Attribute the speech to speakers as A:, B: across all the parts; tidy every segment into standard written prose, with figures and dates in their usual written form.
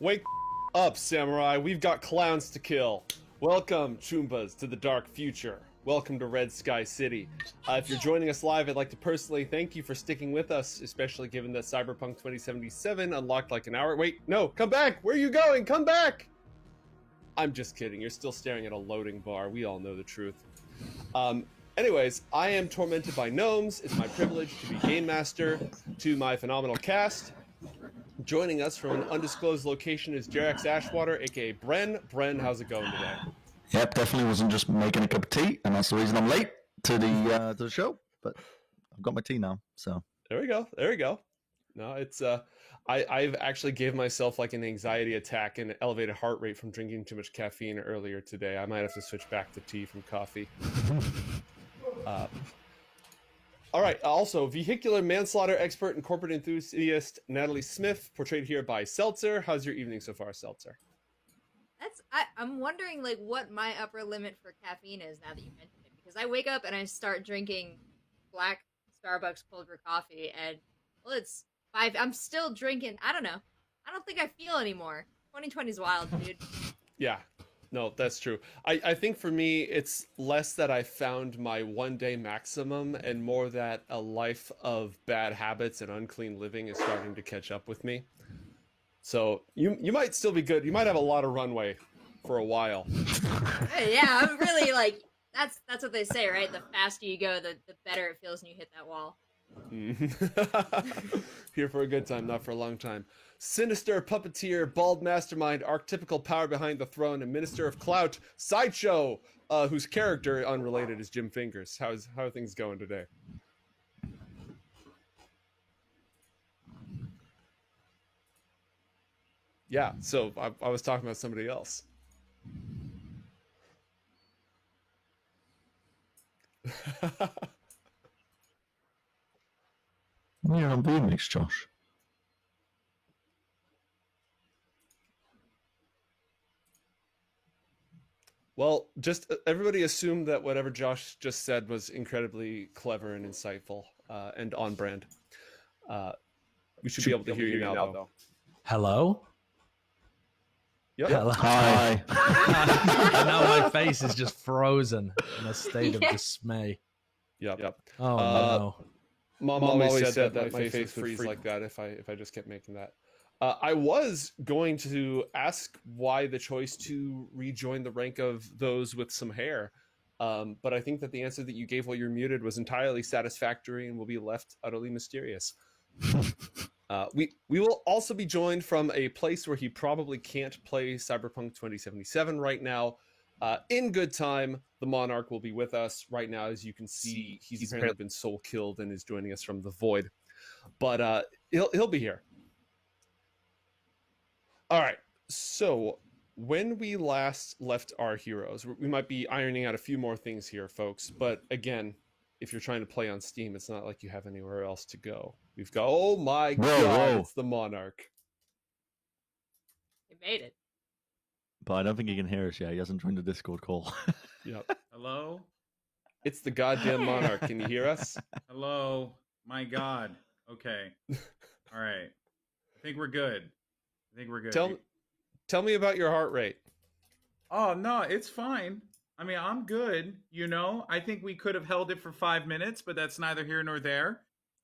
A: Wake up, samurai. We've got clowns to kill. Welcome, Choombas, to the dark future. Welcome to Red Sky City. If you're joining us live, I'd like to personally thank you for sticking with us, especially given that Cyberpunk 2077 unlocked like an hour. Wait, no, come back! Where are you going? Come back! I'm just kidding. You're still staring at a loading bar. We all know the truth. Anyways, I am tormented by gnomes. It's my privilege to be Game Master to my phenomenal cast. Joining us from an undisclosed location is Jerax Ashwater, aka Bren. Bren, how's it going today?
B: Yep, definitely wasn't just making a cup of tea, and that's the reason I'm late to the show. But I've got my tea now, so
A: there we go. There we go. No, it's I've actually gave myself like an anxiety attack and elevated heart rate from drinking too much caffeine earlier today. I might have to switch back to tea from coffee. All right. Also, vehicular manslaughter expert and corporate enthusiast Natalie Smith, portrayed here by Seltzer. How's your evening so far, Seltzer?
C: I'm wondering like what my upper limit for caffeine is now that you mentioned it, because I wake up and I start drinking black Starbucks cold brew coffee, and well, it's 5. I'm still drinking. I don't know. I don't think I feel anymore. 2020 is wild, dude.
A: Yeah. No, that's true. I think for me, it's less that I found my one-day maximum and more that a life of bad habits and unclean living is starting to catch up with me. So you might still be good. You might have a lot of runway for a while.
C: Yeah, I'm really like, that's what they say, right? The faster you go, the better it feels when you hit that wall.
A: Here for a good time, not for a long time. Sinister puppeteer, bald mastermind, archetypical power behind the throne, and minister of clout, Sideshow, whose character, unrelated, is Jim Fingers. How are things going today? Yeah, so I was talking about somebody else.
B: you're on VMix, Josh.
A: Well, just everybody assumed that whatever Josh just said was incredibly clever and insightful and on brand. We should be able to hear you now, though.
D: Hello?
A: Yep.
D: Hello.
B: Hi.
D: And now my face is just frozen in a state of dismay.
A: Yep.
D: Oh, no.
A: Mom always said that my face would freeze like that if I just kept making that. I was going to ask why the choice to rejoin the rank of those with some hair, but I think that the answer that you gave while you're muted was entirely satisfactory and will be left utterly mysterious. We will also be joined from a place where he probably can't play Cyberpunk 2077 right now. In good time, the Monarch will be with us right now. As you can see, he's apparently been soul killed and is joining us from the void, but he'll be here. All right, so when we last left our heroes, we might be ironing out a few more things here, folks. But again, if you're trying to play on Steam, it's not like you have anywhere else to go. We've got, oh my God, it's the Monarch.
C: You made it.
B: But I don't think he can hear us yet. He hasn't joined the Discord call.
A: Yep.
E: Hello?
A: It's the goddamn Monarch. Can you hear us?
E: Hello? My God. Okay. All right. I think we're good.
A: Tell me about your heart rate.
E: Oh, no, it's fine. I mean, I'm good, you know. I think we could have held it for 5 minutes, but that's neither here nor there.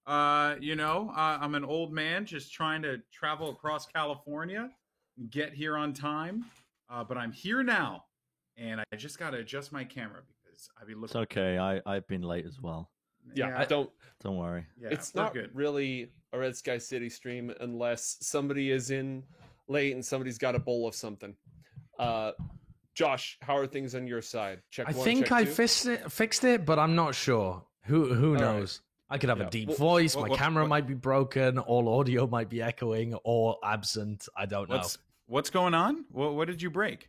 E: I'm an old man just trying to travel across California and get here on time. But I'm here now, and I just got to adjust my camera because I've been looking.
B: It's okay. I've been late as well.
A: Yeah, don't
B: worry.
E: Yeah,
A: it's not
E: good.
A: really a Red Sky City stream unless somebody is in late and somebody's got a bowl of something. Josh, how are things on your side? Check
D: I
A: one,
D: think
A: check
D: I
A: two?
D: fixed it, but I'm not sure. Who knows? Right. I could have a deep voice. My camera might be broken. All audio might be echoing or absent. I don't know.
E: What's going on? What did you break?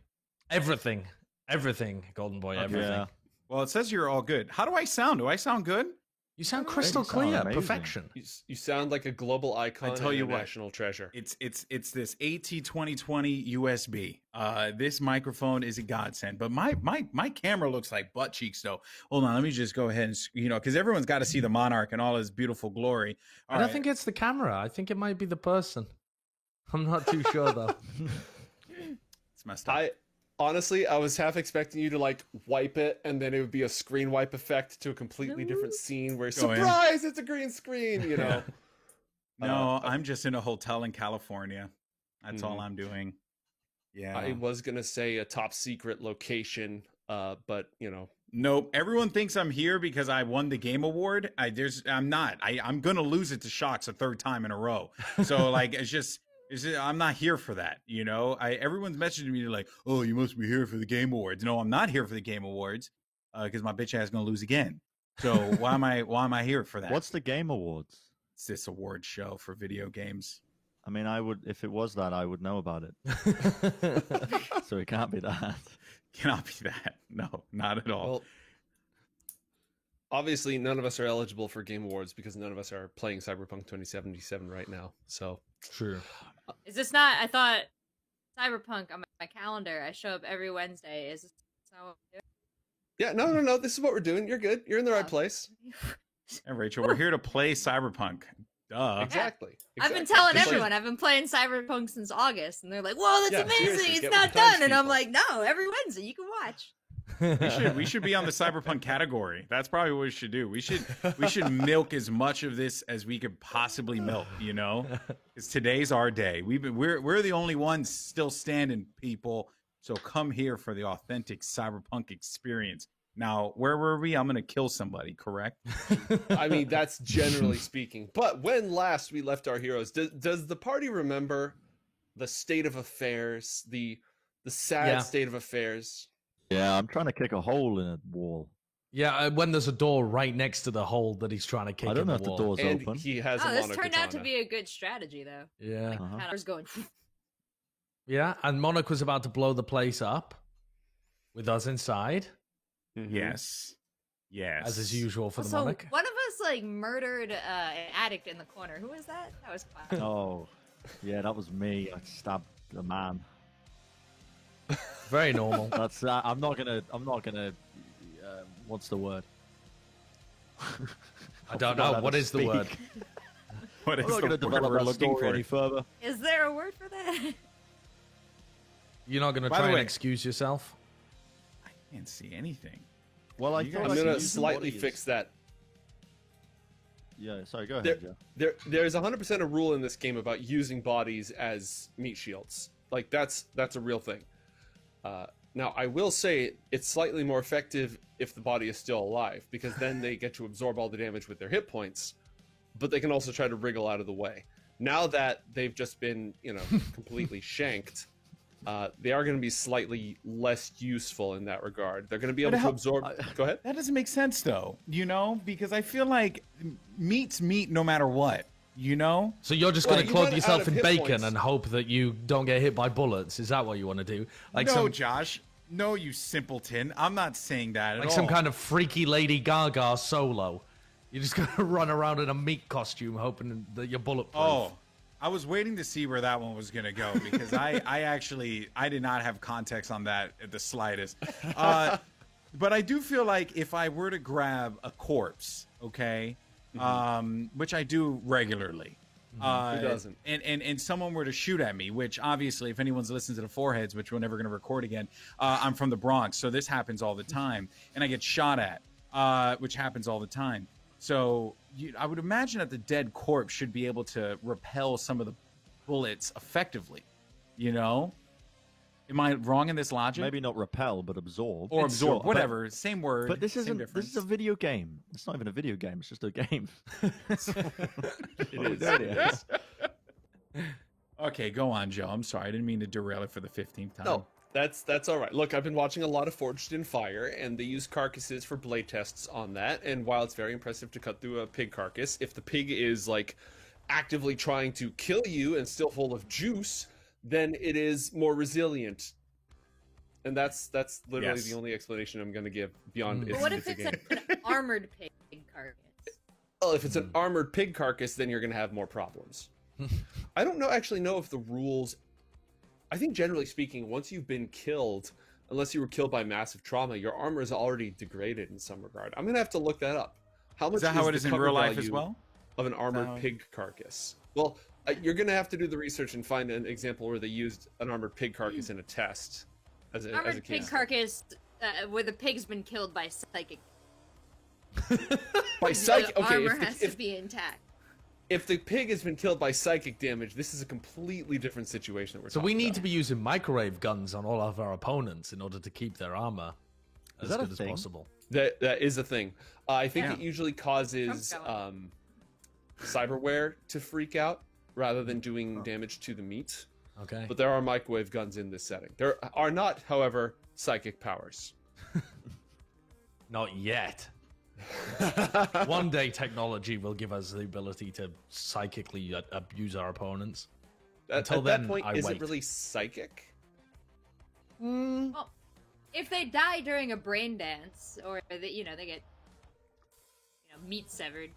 D: Everything, Golden Boy. Okay. Everything.
B: Yeah.
E: Well, it says you're all good. How do I sound? Do I sound good?
D: You sound
B: Oh,
D: crystal
B: you sound
D: clear,
B: amazing.
D: perfection.
A: You sound like a global icon.
E: I tell you
A: and a
E: what.
A: national treasure.
E: It's this AT2020 USB. This microphone is a godsend. But my camera looks like butt cheeks though. Hold on, let me just go ahead and because everyone's got to see the Monarch and all his beautiful glory.
D: I don't think it's the camera. I think it might be the person. I'm not too sure though.
E: It's messed up.
A: Honestly, I was half expecting you to like wipe it, and then it would be a screen wipe effect to a completely different scene where
E: Go in.
A: surprise, it's a green screen. You know.
E: No, I'm just in a hotel in California. That's all
A: Mhm.
E: I'm doing. Yeah.
A: I was gonna say a top secret location, but you know.
E: Nope. Everyone thinks I'm here because I won the game award. I'm not. I'm gonna lose it to Shocks a third time in a row. So like I'm not here for that, you know. Everyone's messaging me like, "Oh, you must be here for the Game Awards." No, I'm not here for the Game Awards because my bitch ass gonna lose again. So why am I here for that?
F: What's the Game Awards?
E: It's this award show for video games?
F: I mean, I would if it was that, I would know about it. So it can't be that.
E: Cannot be that. No, not at all.
A: Well, obviously, none of us are eligible for Game Awards because none of us are playing Cyberpunk 2077 right now. So
D: True.
C: Is this not? I thought Cyberpunk on my calendar. I show up every Wednesday. Is this not what we're
A: yeah, no. This is what we're doing. You're good. You're in the right place.
C: doing?
E: And Rachel, we're here to play Cyberpunk. Duh.
A: Exactly.
C: I've been
A: Exactly.
C: telling
A: Just like-
C: everyone I've been playing Cyberpunk since August, and they're like, "Whoa, that's
A: Yeah,
C: amazing!
A: seriously,
C: It's
A: get
C: not
A: with the times,
C: done." And I'm
A: people.
C: like, "No, every Wednesday you can watch."
E: We should be on the Cyberpunk category. That's probably what we should do. We should milk as much of this as we could possibly milk, you know? Because today's our day. We're the only ones still standing, people. So come here for the authentic Cyberpunk experience. Now, where were we? I'm gonna kill somebody, correct?
A: I mean, that's generally speaking. But when last we left our heroes, does the party remember the state of affairs, the sad
D: Yeah.
A: state of affairs?
F: Yeah, I'm trying to kick a hole in a wall.
D: Yeah, when there's a door right next to the hole that he's trying to kick
F: I don't
D: in
F: know
D: the
F: if the
D: wall.
F: door's
A: And
F: open.
A: he has
C: Oh,
A: a
C: this
A: mono
C: turned out to
A: katana.
C: be a good strategy, though.
D: Yeah.
F: Uh-huh.
C: I was going.
D: Yeah, and Monarch was about to blow the place up with us inside,
A: Mhm.
E: Yes. Yes.
D: as is usual for the
C: So
D: Monarch.
C: one of us like murdered an addict in the corner. Who was that? That was fun.
F: Oh, yeah, that was me. I stabbed a man.
D: Very normal.
F: That's. I'm not gonna. What's the word?
D: I don't
F: forgot
D: know.
F: how
D: What
F: to
D: is the
F: speak.
D: word?
E: What is
F: I'm not
E: the
F: gonna
E: word
F: develop
E: we're
F: that
E: looking
F: story
E: for?
F: any further.
C: Is there a word for that?
D: You're not going to
E: By
D: try
E: the
D: and
E: way-
D: excuse yourself?
E: I can't see anything.
F: Well, I
E: You
F: thought
E: guys-
A: I'm
F: I
A: gonna
F: could use the
A: slightly
F: bodies.
A: fix that.
F: Yeah, sorry. Go ahead. Joe.
A: There's 100% a rule in this game about using bodies as meat shields. Like that's a real thing. Now I will say it's slightly more effective if the body is still alive, because then they get to absorb all the damage with their hit points, but they can also try to wriggle out of the way. Now that they've just been, completely shanked, they are going to be slightly less useful in that regard. They're going to be able to absorb. Go ahead.
E: That doesn't make sense though, because I feel like meat's meat no matter what,
D: So you're just
A: Well,
D: going to
A: you
D: clothe
A: run
D: yourself
A: out of
D: in
A: hit
D: bacon
A: points.
D: and hope that you don't get hit by bullets? Is that what you want to do? Like
E: no,
D: some
E: Josh. No, you simpleton. I'm not saying that at
D: like
E: all.
D: some kind of freaky Lady Gaga solo. You're just going to run around in a meat costume hoping that you're bulletproof.
E: Oh, I was waiting to see where that one was going to go because I did not have context on that at the slightest. But I do feel like if I were to grab a corpse, okay, which I do regularly.
A: Who doesn't?
E: And someone were to shoot at me, which obviously, if anyone's listened to the Foreheads, which we're never going to record again, I'm from the Bronx, so this happens all the time, and I get shot at, which happens all the time. So I would imagine that the dead corpse should be able to repel some of the bullets effectively. Am I wrong in this logic?
F: Maybe not repel, but absorb.
E: Or absorb,
F: Sure.
E: whatever. Same word.
F: But this
E: same
F: isn't.
E: difference.
F: This is a video game. It's not even a video game. It's just a game.
A: It is.
F: There it is.
E: Okay, go on, Joe. I'm sorry. I didn't mean to derail it for the 15th time.
A: No, that's all right. Look, I've been watching a lot of Forged in Fire, and they use carcasses for blade tests on that. And while it's very impressive to cut through a pig carcass, if the pig is like actively trying to kill you and still full of juice, then it is more resilient. and that's literally
E: Yes.
A: the only explanation I'm going to give beyond.
C: But what if it's
A: game.
C: an armored pig carcass?
A: Well, if it's an armored pig carcass, then you're going to have more problems. I don't actually know if the rules. I think generally speaking, once you've been killed, unless you were killed by massive trauma, your armor is already degraded in some regard. I'm going to have to look that up. How much
E: Is that how it
A: the
E: is in
A: cover
E: real life as
A: value
E: well?
A: of an armored
E: how-
A: pig carcass? Well, you're going to have to do the research and find an example where they used an armored pig carcass in a test. As a
C: Armored
A: case
C: pig carcass, where the pig's been killed by psychic.
A: by psychic.
C: The
A: Okay,
C: armor
A: if the-
C: has to be intact.
A: if the pig has been killed by psychic damage, this is a completely different situation that we're
D: So
A: talking
D: we need
A: about.
D: to be using microwave guns on all of our opponents in order to keep their armor as
F: that a
D: good as
F: thing?
D: possible.
A: That is a thing. I think
E: Yeah.
A: it usually causes
C: Trump's
A: cyberware to freak out rather than doing damage to the meat.
D: Okay.
A: But there are microwave guns in this setting. There are not, however, psychic powers.
D: Not yet. One day technology will give us the ability to psychically abuse our opponents. Until
A: At
D: then,
A: that point,
D: I
A: is
D: wait.
A: it really psychic?
C: Well, if they die during a brain dance, or they get meat severed.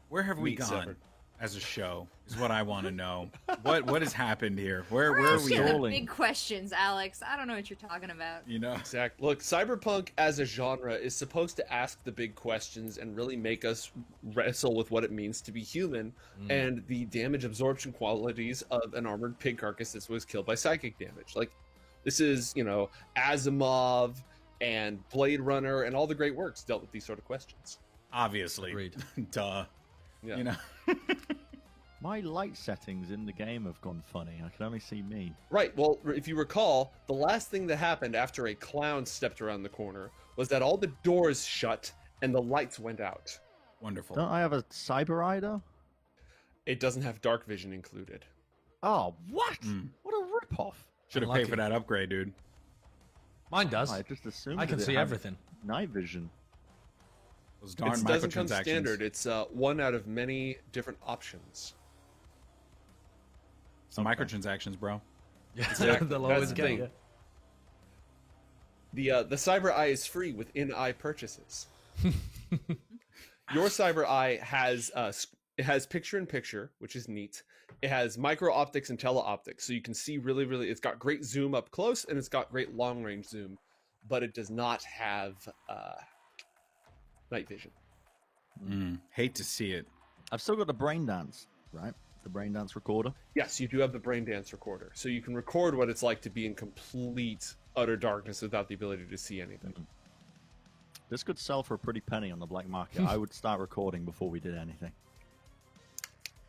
E: Where have we
A: Meat
E: gone
A: severed.
E: as a show? Is what I want to know. What has happened here? Where
C: We're
E: are we
C: asking
E: at?
C: the
F: rolling?
C: big questions, Alex. I don't know what you're talking about.
E: You know,
A: Exact. Look, cyberpunk as a genre is supposed to ask the big questions and really make us wrestle with what it means to be human and the damage absorption qualities of an armored pig carcass that was killed by psychic damage. Like, this is, Asimov and Blade Runner and all the great works dealt with these sort of questions.
E: obviously,
D: Agreed.
E: duh.
A: Yeah.
E: You know,
F: My light settings in the game have gone funny. I can only see me.
A: Right. Well, if you recall, the last thing that happened after a clown stepped around the corner was that all the doors shut and the lights went out.
E: wonderful.
F: Don't I have a Cyber Eye though?
A: It doesn't have dark vision included.
F: Oh, what?
E: Mm.
F: What a ripoff!
E: Should have paid for that upgrade, dude.
D: Mine does.
F: I just assumed
D: I can
F: that it
D: see
F: had
D: everything.
F: Night vision.
E: Those darn
A: It doesn't come
E: microtransactions.
A: standard. It's one out of many different options.
E: It's microtransactions, bro.
A: Exactly.
D: They'll
A: That's
D: always
A: the
D: get
A: thing.
D: you.
A: The Cyber Eye is free with in-eye purchases. Your Cyber Eye has it has picture-in-picture, which is neat. It has micro optics and teleoptics, so you can see really, really. It's got great zoom up close, and it's got great long-range zoom, but it does not have night vision.
E: Hate to see it.
F: I've still got the brain dance, right? The brain dance recorder.
A: Yes, you do have the brain dance recorder, so you can record what it's like to be in complete, utter darkness without the ability to see anything.
F: This could sell for a pretty penny on the black market. I would start recording before we did anything.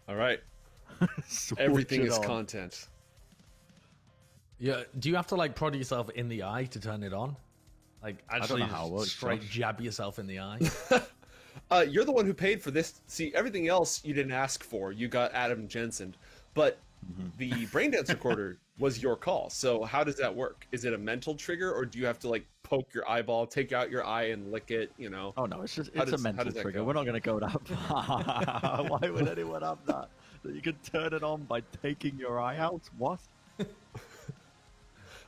A: All right,
F: Switch
A: everything
F: it
A: is
F: on.
A: content.
D: Yeah. Do you have to prod yourself in the eye to turn it on? Like actually
F: know how it works,
D: straight
F: Josh.
D: jab yourself in the eye?
A: You're the one who paid for this. See, everything else you didn't ask for. You got Adam Jensen, but the braindance recorder was your call. So how does that work? Is it a mental trigger, or do you have to poke your eyeball, take out your eye, and lick it?
F: Oh no, it's
A: How
F: a
A: does
F: mental
A: that
F: trigger.
A: go?
F: We're not going to go that far. Why would anyone have that? That you can turn it on by taking your eye out? What?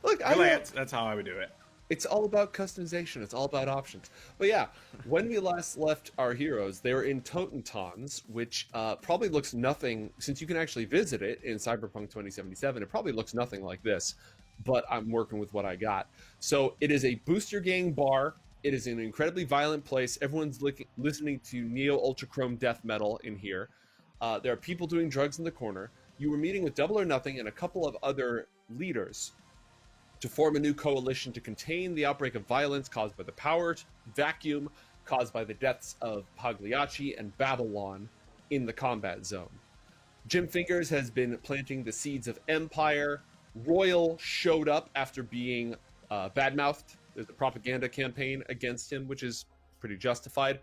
A: Look, I
E: Really,
A: know
E: that's how I would do it.
A: it's all about customization. It's all about options. But yeah, when we last left our heroes, they were in Totentons, which probably looks nothing, since you can actually visit it in Cyberpunk 2077, it probably looks nothing like this, but I'm working with what I got. So it is a booster gang bar. It is an incredibly violent place. Everyone's listening to Neo Ultra Chrome death metal in here. There are people doing drugs in the corner. You were meeting with Double or Nothing and a couple of other leaders to form a new coalition to contain the outbreak of violence caused by the power vacuum caused by the deaths of Pagliacci and Babylon in the combat zone. Jim Fingers has been planting the seeds of empire. Royal showed up after being badmouthed. There's a propaganda campaign against him, which is pretty justified.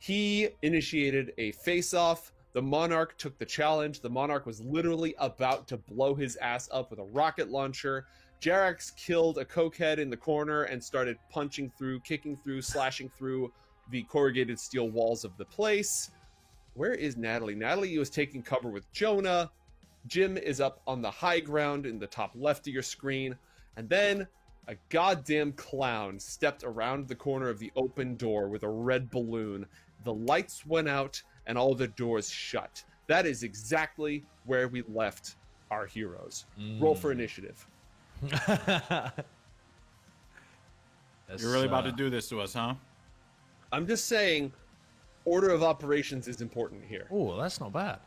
A: He initiated a face-off. The Monarch took the challenge. The Monarch was literally about to blow his ass up with a rocket launcher. Jarax killed a cokehead in the corner and started punching through, kicking through, slashing through the corrugated steel walls of the place. Where is Natalie? Natalie was taking cover with Jonah. Jim is up on the high ground in the top left of your screen. And then a goddamn clown stepped around the corner of the open door with a red balloon. The lights went out and all the doors shut. That is exactly where we left our heroes. Roll for initiative.
E: You're really about to do this to us, huh?
A: I'm just saying, order of operations is important here.
D: Oh, that's not bad.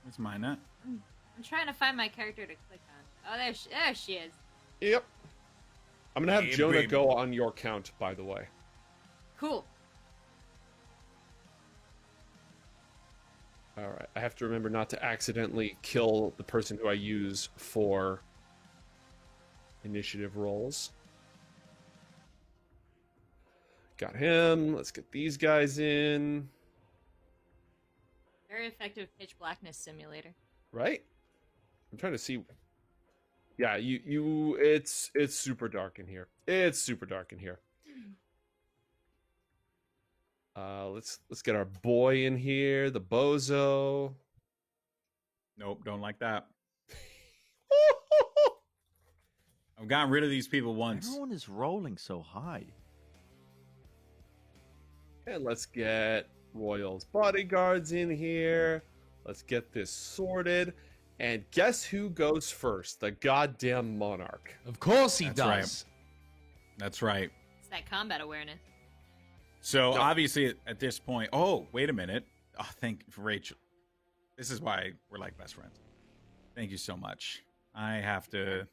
E: Where's mine at?
C: I'm trying to find my character to click on. Oh, there she is.
A: Yep. I'm gonna have
E: Hey,
A: Jonah
E: baby.
A: go on your count, by the way.
C: Cool.
A: All right. I have to remember not to accidentally kill the person who I use for initiative rolls. Got him. Let's get these guys in.
C: Very effective pitch blackness simulator.
A: Right? I'm trying to see. Yeah, it's super dark in here. It's super dark in here. Let's get our boy in here, the bozo.
E: Nope, don't like that. I've gotten rid of these people once.
F: Everyone is rolling so high.
A: And let's get Royal's bodyguards in here. Let's get this sorted. And guess who goes first? The goddamn monarch.
D: Of course he
E: That's
D: does.
E: right. That's right.
C: It's that combat awareness.
E: So
A: No.
E: obviously at this point, oh, wait a minute. Oh, thank you for Rachel. This is why we're like best friends. Thank you so much. I have to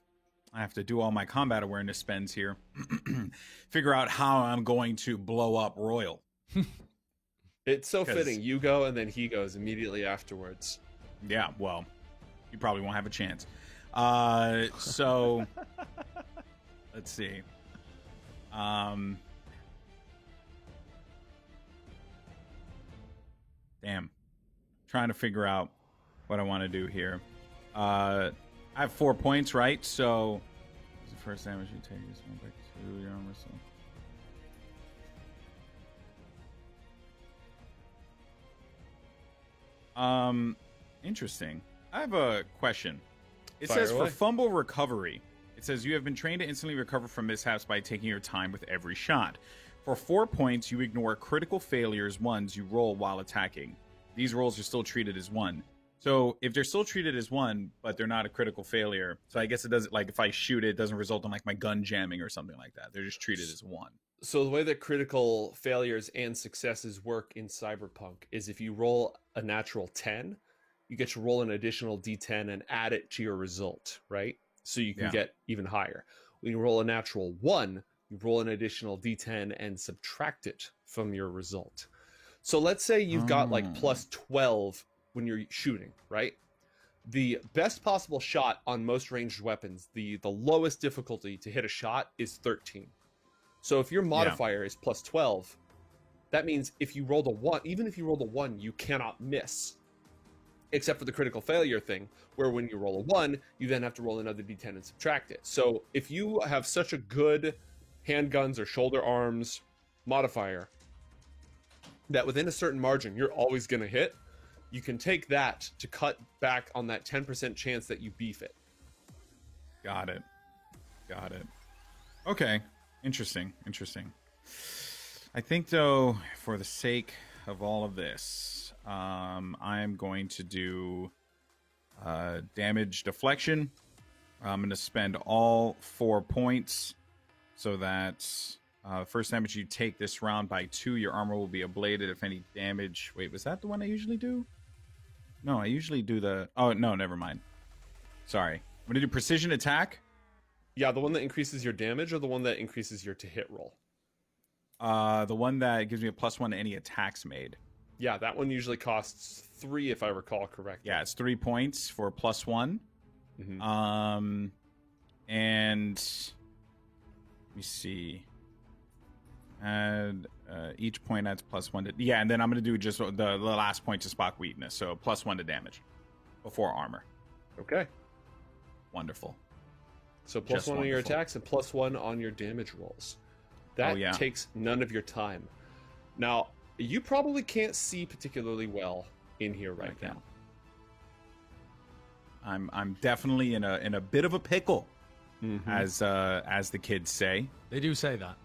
E: do all my combat awareness spends here. Figure out how I'm going to blow up Royal.
A: It's so
E: 'Cause-
A: fitting. You go and then he goes immediately afterwards.
E: Yeah, well, you probably won't have a chance. So let's see. Damn. Trying to figure out what I want to do here. I have 4 points, right? So the first damage you take is 1 back to your armor. So. Interesting. I have a question. It
A: Fire
E: says
A: away.
E: for fumble recovery, it says you have been trained to instantly recover from mishaps by taking your time with every shot. For 4 points, you ignore critical failures ones you roll while attacking. These rolls are still treated as 1. So if they're still treated as 1, but they're not a critical failure, so I guess it doesn't, like if I shoot it doesn't result in like my gun jamming or something like that. They're just treated as 1.
A: So the way that critical failures and successes work in Cyberpunk is if you roll a natural 10, you get to roll an additional d10 and add it to your result, right? So you can
E: Yeah.
A: get even higher. When you roll a natural 1, you roll an additional d10 and subtract it from your result. So let's say you've got like plus 12 when you're shooting, right? The best possible shot on most ranged weapons, the lowest difficulty to hit a shot is 13. So if your modifier is plus 12, that means if you roll the 1, even if you roll the 1, you cannot miss. Except for the critical failure thing, where when you roll a 1, you then have to roll another d10 and subtract it. So if you have such a good handguns or shoulder arms modifier that within a certain margin you're always going to hit, you can take that to cut back on that 10% chance that you beef it.
E: Got it. Okay. Interesting. I think, though, for the sake of all of this, I'm going to do damage deflection. I'm going to spend all 4 points so that first damage you take this round by 2, your armor will be ablated if any damage... Wait, was that the one I usually do? No, I usually do the... Oh, no, never mind. Sorry. I'm going to do precision attack.
A: Yeah, the one that increases your damage or the one that increases your to hit roll?
E: The one that gives me a +1 to any attacks made.
A: Yeah, that one usually costs 3 if I recall correctly.
E: Yeah, it's 3 points for +1.
A: Mhm.
E: And let me see. Add each point adds +1 to... Yeah, and then I'm going to do just the last point to spot weakness. So +1 to damage before armor.
A: Okay.
E: Wonderful.
A: So plus
E: Just
A: 1 on your
E: wonderful.
A: attacks and +1 on your damage rolls. That
E: Oh, yeah.
A: takes none of your time. Now, you probably can't see particularly well in here right
E: I
A: now.
E: can. I'm definitely in a bit of a pickle,
A: Mhm.
E: as the kids say.
D: They do say that.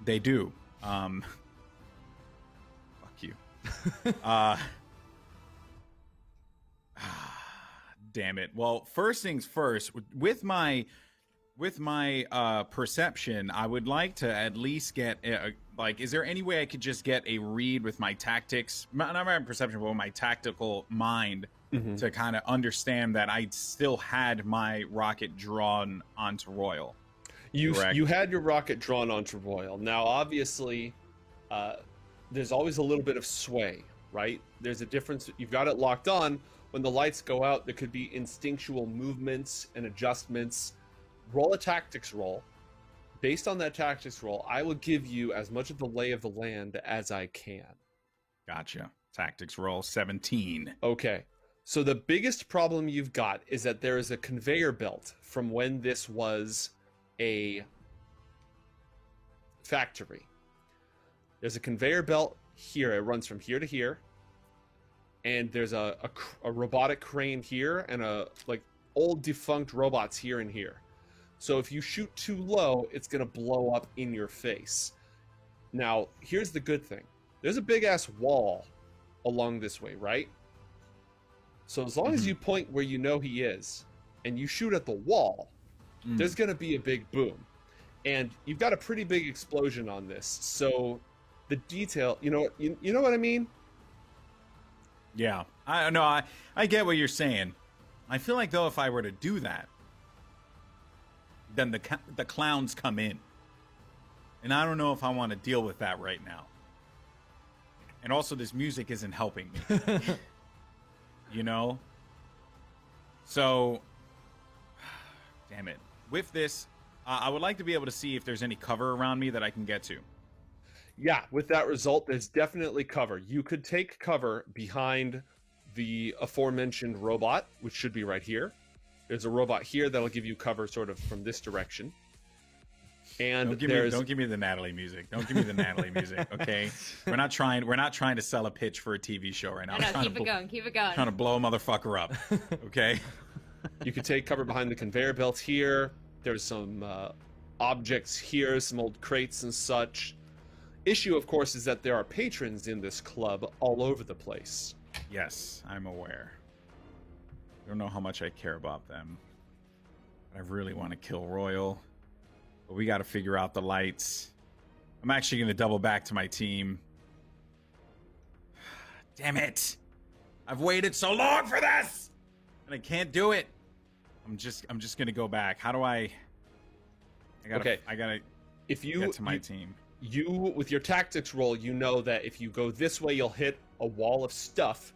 E: They do. Fuck you. uh, damn it. Well, first things first. With my perception, I would like to at least get is there any way I could just get a read with my tactics, not my perception, but my tactical mind, to kind of understand that I still had my rocket drawn onto Royal. Correct.
A: You had your rocket drawn onto Royal. Now, obviously, there's always a little bit of sway, right? There's a difference. You've got it locked on. When the lights go out, there could be instinctual movements and adjustments. Roll a tactics roll. Based on that tactics roll, I will give you as much of the lay of the land as I can.
E: Gotcha. Tactics roll 17.
A: Okay. So the biggest problem you've got is that there is a conveyor belt from when this was a factory. There's a conveyor belt here. It runs from here to here. And there's a robotic crane here and old defunct robots here and here. So if you shoot too low, it's going to blow up in your face. Now, here's the good thing. There's a big-ass wall along this way, right? So as long as you point where you know he is, and you shoot at the wall, there's going to be a big boom. And you've got a pretty big explosion on this. So the detail, you know what I mean?
E: Yeah. I get what you're saying. I feel like, though, if I were to do that, then the clowns come in. And I don't know if I want to deal with that right now. And also, this music isn't helping me. You know? So, damn it. With this, I would like to be able to see if there's any cover around me that I can get to.
A: Yeah, with that result, there's definitely cover. You could take cover behind the aforementioned robot, which should be right here. There's a robot here that'll give you cover sort of from this direction. And
E: don't give me the Natalie music. Don't give me the Natalie music, okay? We're not trying to sell a pitch for a TV show right now.
C: No, keep it going.
E: Trying to blow a motherfucker up. Okay?
A: You could take cover behind the conveyor belt here. There's some objects here, some old crates and such. Issue, of course, is that there are patrons in this club all over the place.
E: Yes, I'm aware. I don't know how much I care about them. But I really want to kill Royal. But we got to figure out the lights. I'm actually going to double back to my team. Damn it. I've waited so long for this. And I can't do it. I'm just going to go back. How do I got to get to my team.
A: You, with your tactics roll, you know that if you go this way, you'll hit a wall of stuff,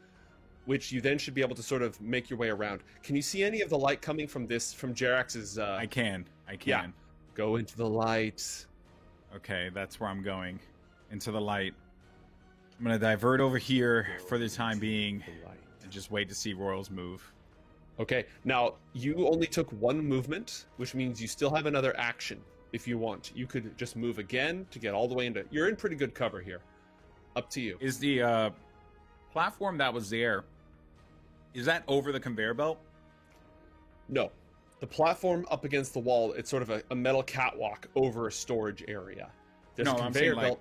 A: which you then should be able to sort of make your way around. Can you see any of the light coming from Jerax's...
E: I can.
A: Yeah. Go into the light.
E: Okay, that's where I'm going. Into the light. I'm going to divert over here for the time being and just wait to see Royals move.
A: Okay, now, you only took one movement, which means you still have another action if you want. You could just move again to get all the way into... You're in pretty good cover here. Up to you.
E: Is the platform that was there, is that over the conveyor belt?
A: No. The platform up against the wall, it's sort of a metal catwalk over a storage area. There's a conveyor belt.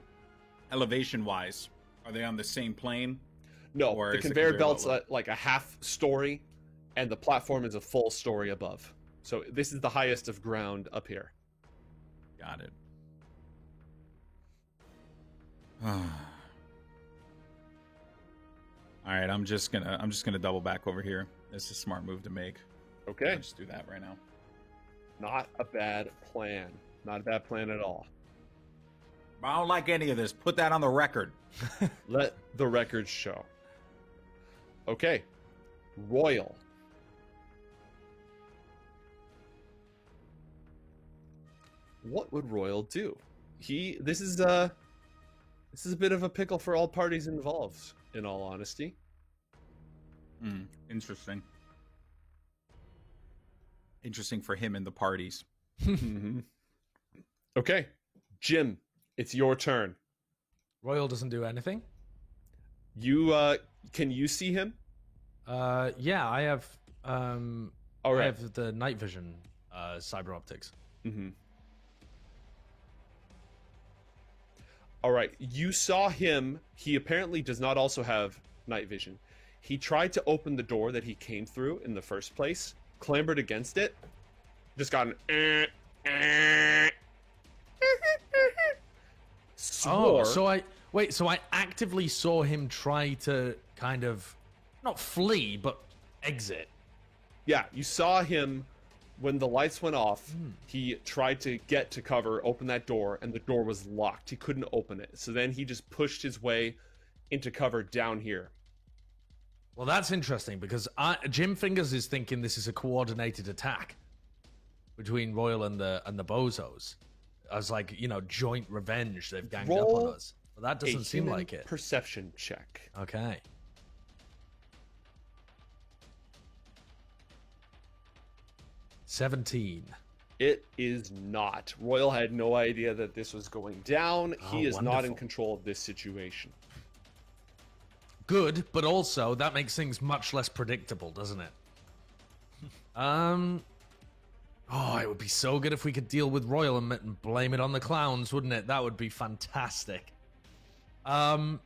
E: Elevation-wise, are they on the same plane?
A: No, the conveyor belt's like a half story, and the platform is a full story above. So this is the highest of ground up here.
E: Got it. All right, I'm just gonna double back over here. It's a smart move to make.
A: Okay.
E: I'll just do that right now.
A: Not a bad plan. Not a bad plan at all.
E: I don't like any of this. Put that on the record.
A: Let the record show. Okay. Royal. What would Royal do? This is a bit of a pickle for all parties involved, in all honesty.
E: Interesting. Interesting for him and the parties.
A: Okay. Jim, it's your turn.
D: Royal doesn't do anything.
A: You can you see him?
D: Yeah, I have
A: All
D: I
A: right.
D: have the night vision cyber optics.
A: Mm-hmm. All right. You saw him. He apparently does not also have night vision. He tried to open the door that he came through in the first place, clambered against it, just got an swore.
D: Oh, so I actively saw him try to kind of not flee, but exit.
A: Yeah, you saw him when the lights went off. He tried to get to cover, open that door, and the door was locked. He couldn't open it. So then he just pushed his way into cover down here.
D: Well, that's interesting because Jim Fingers is thinking this is a coordinated attack between Royal and the bozos, as like, you know, joint revenge. They've ganged up
A: Roll
D: on us, but that
A: A
D: doesn't seem
A: human
D: like it.
A: perception check.
D: Okay. $17.
A: It is not. Royal had no idea that this was going down. He
D: Oh,
A: is not in
D: wonderful.
A: control of this situation.
D: Good, but also that makes things much less predictable, doesn't it? Oh, it would be so good if we could deal with Royal and blame it on the clowns, wouldn't it? That would be fantastic. Oh,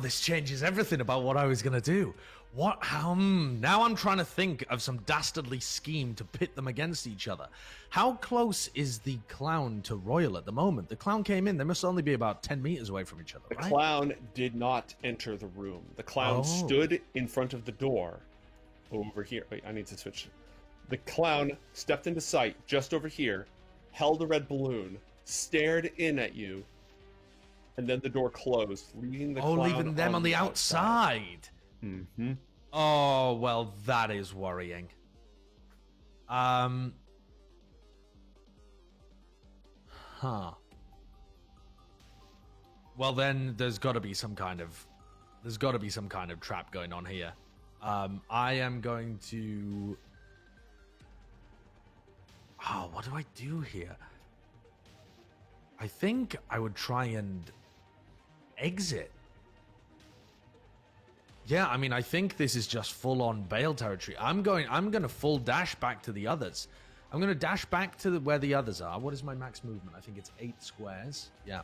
D: this changes everything about what I was gonna do. Now I'm trying to think of some dastardly scheme to pit them against each other. How close is the clown to Royal at the moment? The clown came in. They must only be about 10 meters away from each other,
A: The
D: right?
A: clown did not enter the room. The clown
D: Oh.
A: stood in front of the door over here. Wait, I need to switch. The clown stepped into sight just over here, held a red balloon, stared in at you, and then the door closed, leaving the clown
D: leaving them on the outside.
A: Mm-hmm.
D: Oh, well, that is worrying. Huh. Well, then there's got to be some kind of trap going on here. I am going to. Oh, what do I do here? I think I would try and exit. Yeah, I mean, I think this is just full-on Bale territory. I'm going to full dash back to the others. I'm going to dash back to where the others are. What is my max movement? I think it's 8 squares. Yeah.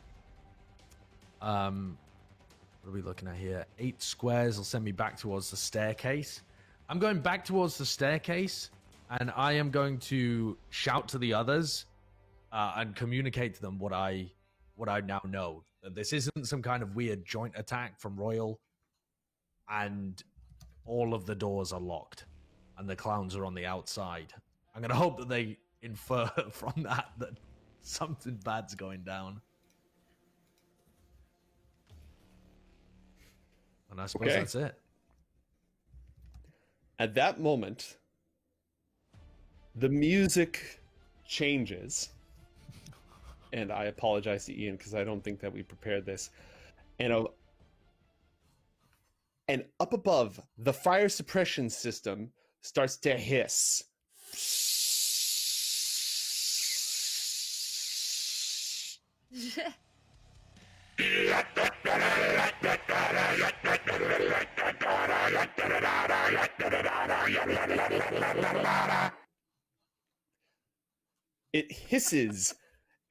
D: What are we looking at here? 8 squares will send me back towards the staircase. I'm going back towards the staircase, and I am going to shout to the others and communicate to them what I now know. That this isn't some kind of weird joint attack from Royal. And all of the doors are locked, and the clowns are on the outside. I'm going to hope that they infer from that something bad's going down. And I suppose
A: Okay.
D: that's it.
A: At that moment, the music changes. And I apologize to Ian because I don't think that we prepared this. And up above, the fire suppression system starts to hiss. It hisses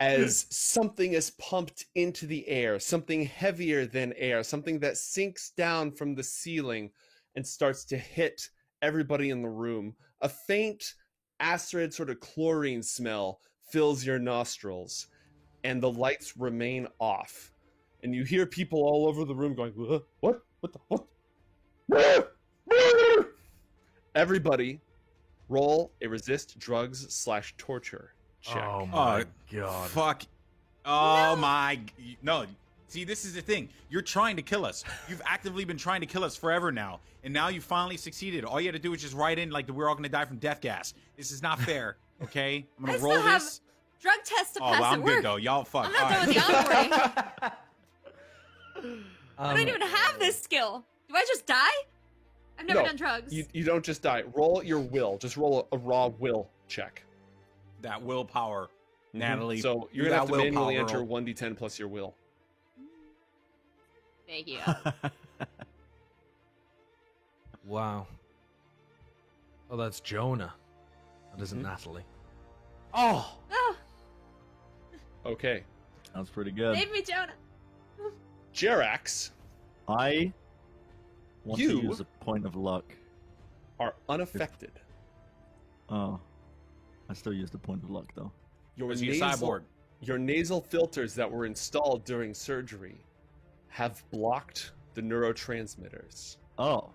A: as something is pumped into the air, something heavier than air, something that sinks down from the ceiling and starts to hit everybody in the room. A faint acid sort of chlorine smell fills your nostrils, and the lights remain off. And you hear people all over the room going, what? What the what? Everybody, roll a resist drugs/torture check.
D: Oh my god.
E: Fuck. Oh my. No. See, this is the thing. You're trying to kill us. You've actively been trying to kill us forever now. And now you finally succeeded. All you had to do is just write in like we're all going to die from death gas. This is not fair. Okay? I'm going to roll
C: still have
E: this.
C: drug tests to
E: Oh,
C: pass
E: well,
C: at
E: I'm
C: work.
E: good though. Y'all fuck.
C: I'm not
E: All
C: done
E: right.
C: with the onboarding. I don't even have this skill. Do I just die? I've never
A: No,
C: done drugs.
A: You don't just die. Roll your will. Just roll a raw will check.
E: That willpower, Natalie.
A: So you're
E: You
A: going to have
E: got
A: to manually
E: willpower,
A: enter
E: girl.
A: 1d10 plus your will.
C: Thank you.
D: Wow. Oh, that's Jonah. That isn't Natalie.
A: Oh,
C: Oh,
A: okay.
B: Sounds pretty good.
C: save me, Jonah.
A: Jerax
B: I want
A: You-
B: to use a point of luck.
A: are unaffected.
B: Oh, I still use the point of luck though.
A: Your
E: Was he a
A: nasal,
E: cyborg?
A: your nasal filters that were installed during surgery have blocked the neurotransmitters.
B: Oh,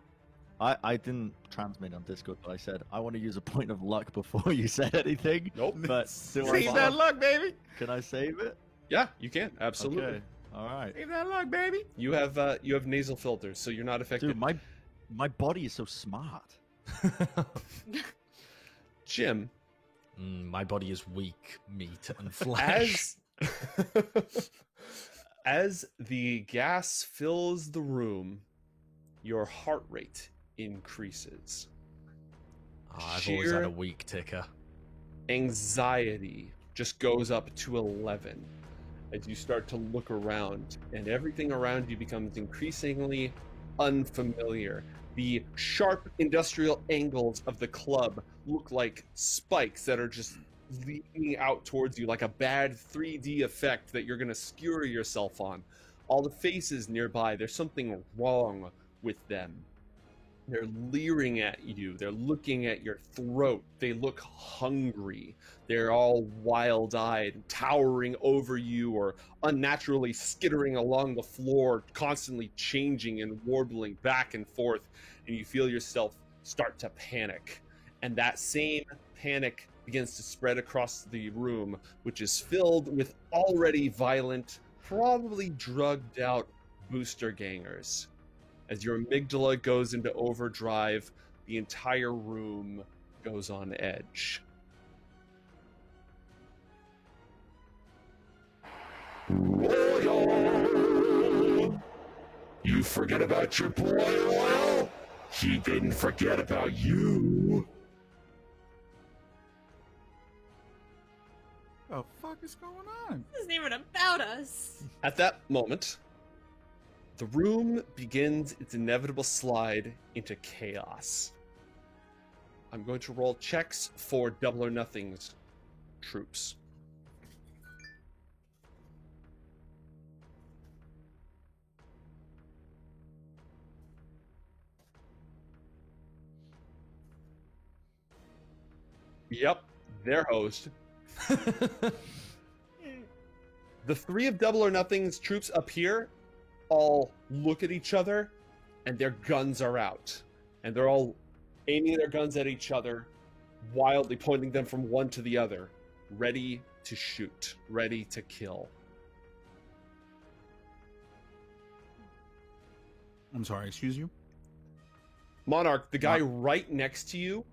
B: I didn't transmit on Discord, but I said I want to use a point of luck before you said anything.
A: Nope.
B: But do I
E: Save that
B: follow-
E: luck, baby.
B: Can I save it?
A: Yeah, you can absolutely.
B: Okay. All right.
E: Save that luck, baby.
A: You have nasal filters, so you're not affected.
B: Dude, my body is so smart.
A: Jim,
D: My body is weak meat and flesh.
A: as the gas fills the room, your heart rate increases.
D: Oh, I've always had
A: sheer-
D: a weak ticker.
A: Anxiety just goes up to 11 as you start to look around, and everything around you becomes increasingly unfamiliar. The sharp industrial angles of the club look like spikes that are just leaning out towards you like a bad 3D effect that you're going to skewer yourself on. All the faces nearby, there's something wrong with them. They're leering at you. They're looking at your throat. They look hungry. They're all wild-eyed, towering over you or unnaturally skittering along the floor, constantly changing and warbling back and forth, and you feel yourself start to panic. And that same panic begins to spread across the room, which is filled with already violent, probably drugged out booster gangers. As your amygdala goes into overdrive, the entire room goes on edge.
G: Royal! You forget about your boy, Royal? He didn't forget about you.
E: The fuck is going on?
C: This isn't even about us.
A: At that moment, the room begins its inevitable slide into chaos. I'm going to roll checks for Double or Nothing's troops. Yep, their host. The three of Double or Nothing's troops up here all look at each other, and their guns are out. And they're all aiming their guns at each other, wildly pointing them from one to the other, ready to shoot, ready to kill.
E: I'm sorry, excuse you?
A: Monarch, the guy right next to you,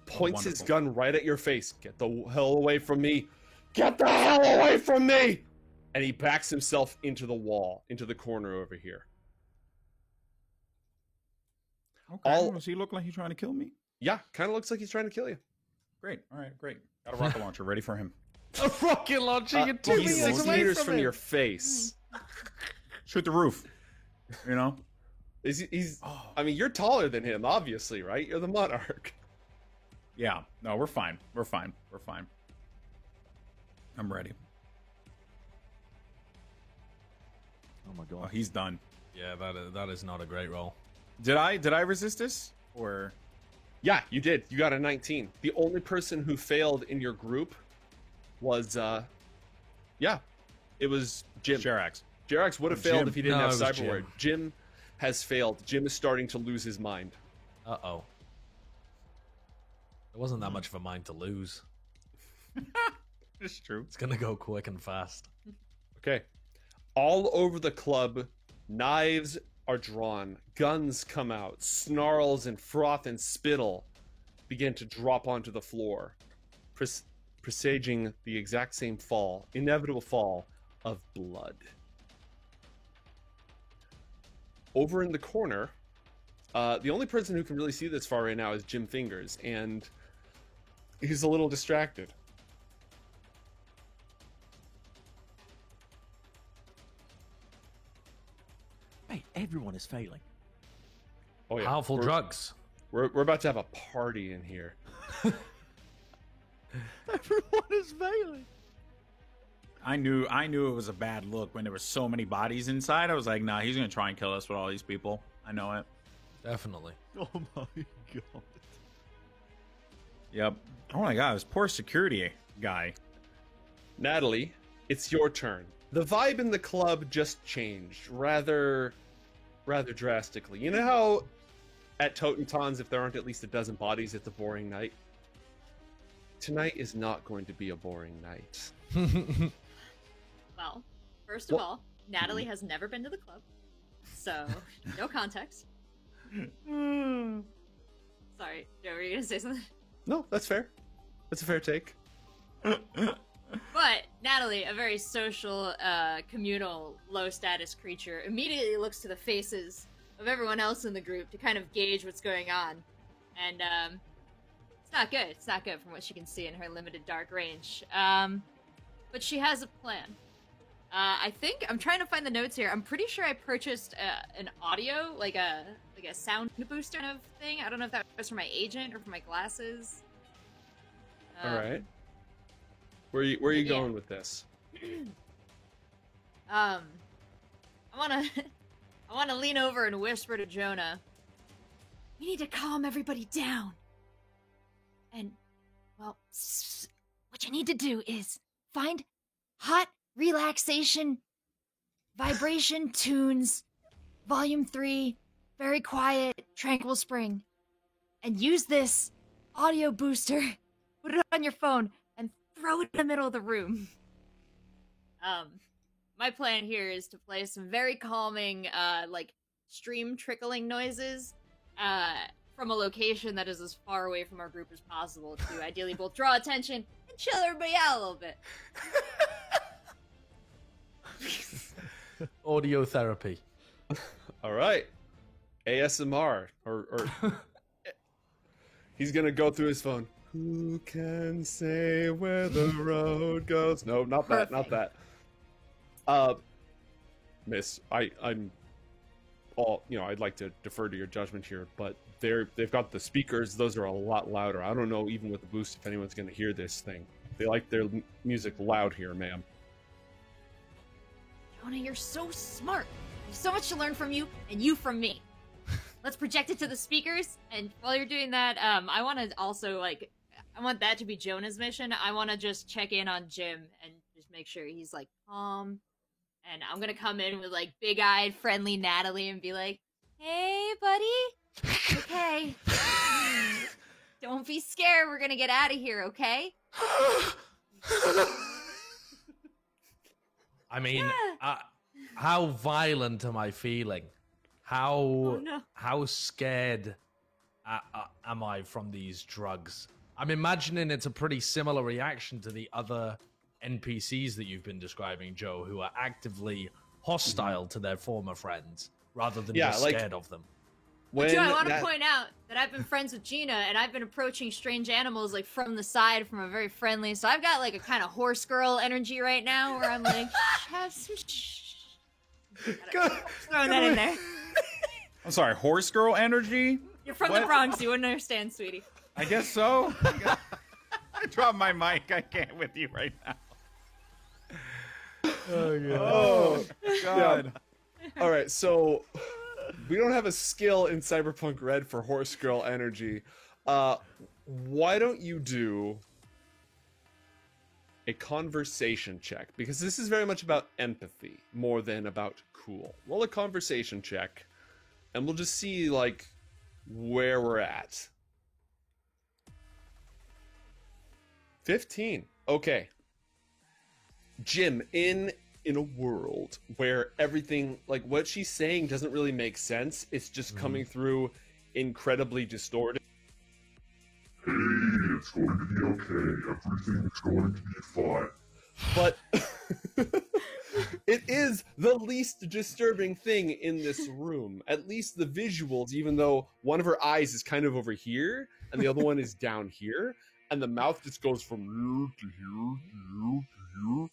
A: points his
E: wonderful.
A: gun right at your face. Get the hell away from me! Get the hell away from me! And he backs himself into the wall, into the corner over here.
E: Okay,
A: All-
E: does he look like he's trying to kill me?
A: Yeah, kind of looks like he's trying to kill you.
E: Great, all right, great. Got a rocket launcher ready for him.
D: A rocket launcher, you're
A: Well,
D: 2
A: he's
D: meters
A: 6
D: away
A: meters
D: from
A: from
D: him.
A: your face.
E: Shoot the roof. You know?
A: He's
E: Oh.
A: I mean, you're taller than him, obviously, right? You're the monarch.
E: Yeah, no, we're fine. We're fine. We're fine. I'm ready.
B: Oh my
E: Oh,
B: god.
E: he's done.
D: Yeah, that is not a great roll.
E: Did I resist this? Or
A: Yeah, you did. You got a 19. The only person who failed in your group was yeah, it was Jim.
E: Jerax?
A: Jerax would have
E: Oh,
A: failed
E: Jim.
A: if he didn't
D: No,
A: have
D: it was
A: Cyber Ward. Jim has failed. Jim is starting to lose his mind.
D: Uh-oh. There wasn't that much of a mind to lose.
E: It's true.
D: It's gonna go quick and fast.
A: Okay. All over the club, knives are drawn, guns come out, snarls and froth and spittle begin to drop onto the floor, presaging the exact same fall, inevitable fall of blood. Over in the corner, the only person who can really see this far right now is Jim Fingers, and he's a little distracted.
B: Hey, everyone is failing.
A: Oh yeah,
D: Powerful
A: We're-
D: drugs.
A: We're about to have a party in here.
F: Everyone is veiling.
E: I knew it was a bad look when there were so many bodies inside. I was like, nah, he's gonna try and kill us with all these people. I know it.
D: Definitely.
F: Oh my god.
E: Yep. Oh my god, this poor security guy.
A: Natalie, it's your turn. The vibe in the club just changed rather drastically. You know how at Totentons, if there aren't at least a dozen bodies, it's a boring night? Tonight is not going to be a boring night.
C: Well, first of all, Natalie has never been to the club, so no context. Sorry, Joe, were you gonna say something?
A: No, that's fair. That's a fair take.
C: But Natalie, a very social, communal, low-status creature, immediately looks to the faces of everyone else in the group to kind of gauge what's going on. And, it's not good. It's not good from what she can see in her limited dark range. But she has a plan. I think, I'm trying to find the notes here. I'm pretty sure I purchased an audio, like a sound booster kind of thing. I don't know if that was for my agent or for my glasses.
A: All right. Where are you going with this?
C: I wanna lean over and whisper to Jonah. We need to calm everybody down. And, well, what you need to do is find hot relaxation, vibration tunes, volume 3, very quiet, tranquil spring, and use this audio booster, put it on your phone, and throw it in the middle of the room. My plan here is to play some very calming, like, stream trickling noises, from a location that is as far away from our group as possible to ideally both draw attention and chill everybody out a little bit.
D: Audio therapy.
A: All right. ASMR or he's gonna go through his phone. Who can say where the road goes? No, not that, not that. Miss, I'm all, you know, I'd like to defer to your judgment here, but they've got the speakers, those are a lot louder. I don't know, even with the boost, if anyone's gonna hear this thing. They like their music loud here, ma'am.
C: Jonah, you're so smart. There's so much to learn from you, and you from me. Let's project it to the speakers, and while you're doing that, I want to also, like, I want that to be Jonah's mission. I want to just check in on Jim and just make sure he's, like, calm. And I'm gonna come in with, like, big-eyed, friendly Natalie and be like, hey, buddy? Okay. Don't be scared. We're gonna get out of here, okay?
D: I mean, how violent am I feeling? How scared am I from these drugs? I'm imagining it's a pretty similar reaction to the other NPCs that you've been describing, Joe, who are actively hostile to their former friends rather than just scared of them.
C: Joe, I want to point out that I've been friends with Gina, and I've been approaching strange animals, like, from the side, from a very friendly... So I've got, like, a kind of horse girl energy right now, where I'm like, have some throwing that in there.
E: I'm sorry, horse girl energy?
C: You're from the Bronx, you wouldn't understand, sweetie.
E: I guess so. I dropped my mic. I can't with you right now.
A: Oh, God. Yeah. All right, so we don't have a skill in Cyberpunk Red for horse girl energy. Why don't you do a conversation check? Because this is very much about empathy more than about cool. Roll a conversation check, and we'll just see, like, where we're at. 15. Okay. Jim, in a world where everything, like, what she's saying doesn't really make sense, it's just coming through incredibly distorted.
G: Hey, it's going to be okay. Everything is going to be fine.
A: But it is the least disturbing thing in this room. At least the visuals, even though one of her eyes is kind of over here and the other one is down here, and the mouth just goes from here to here to here to here.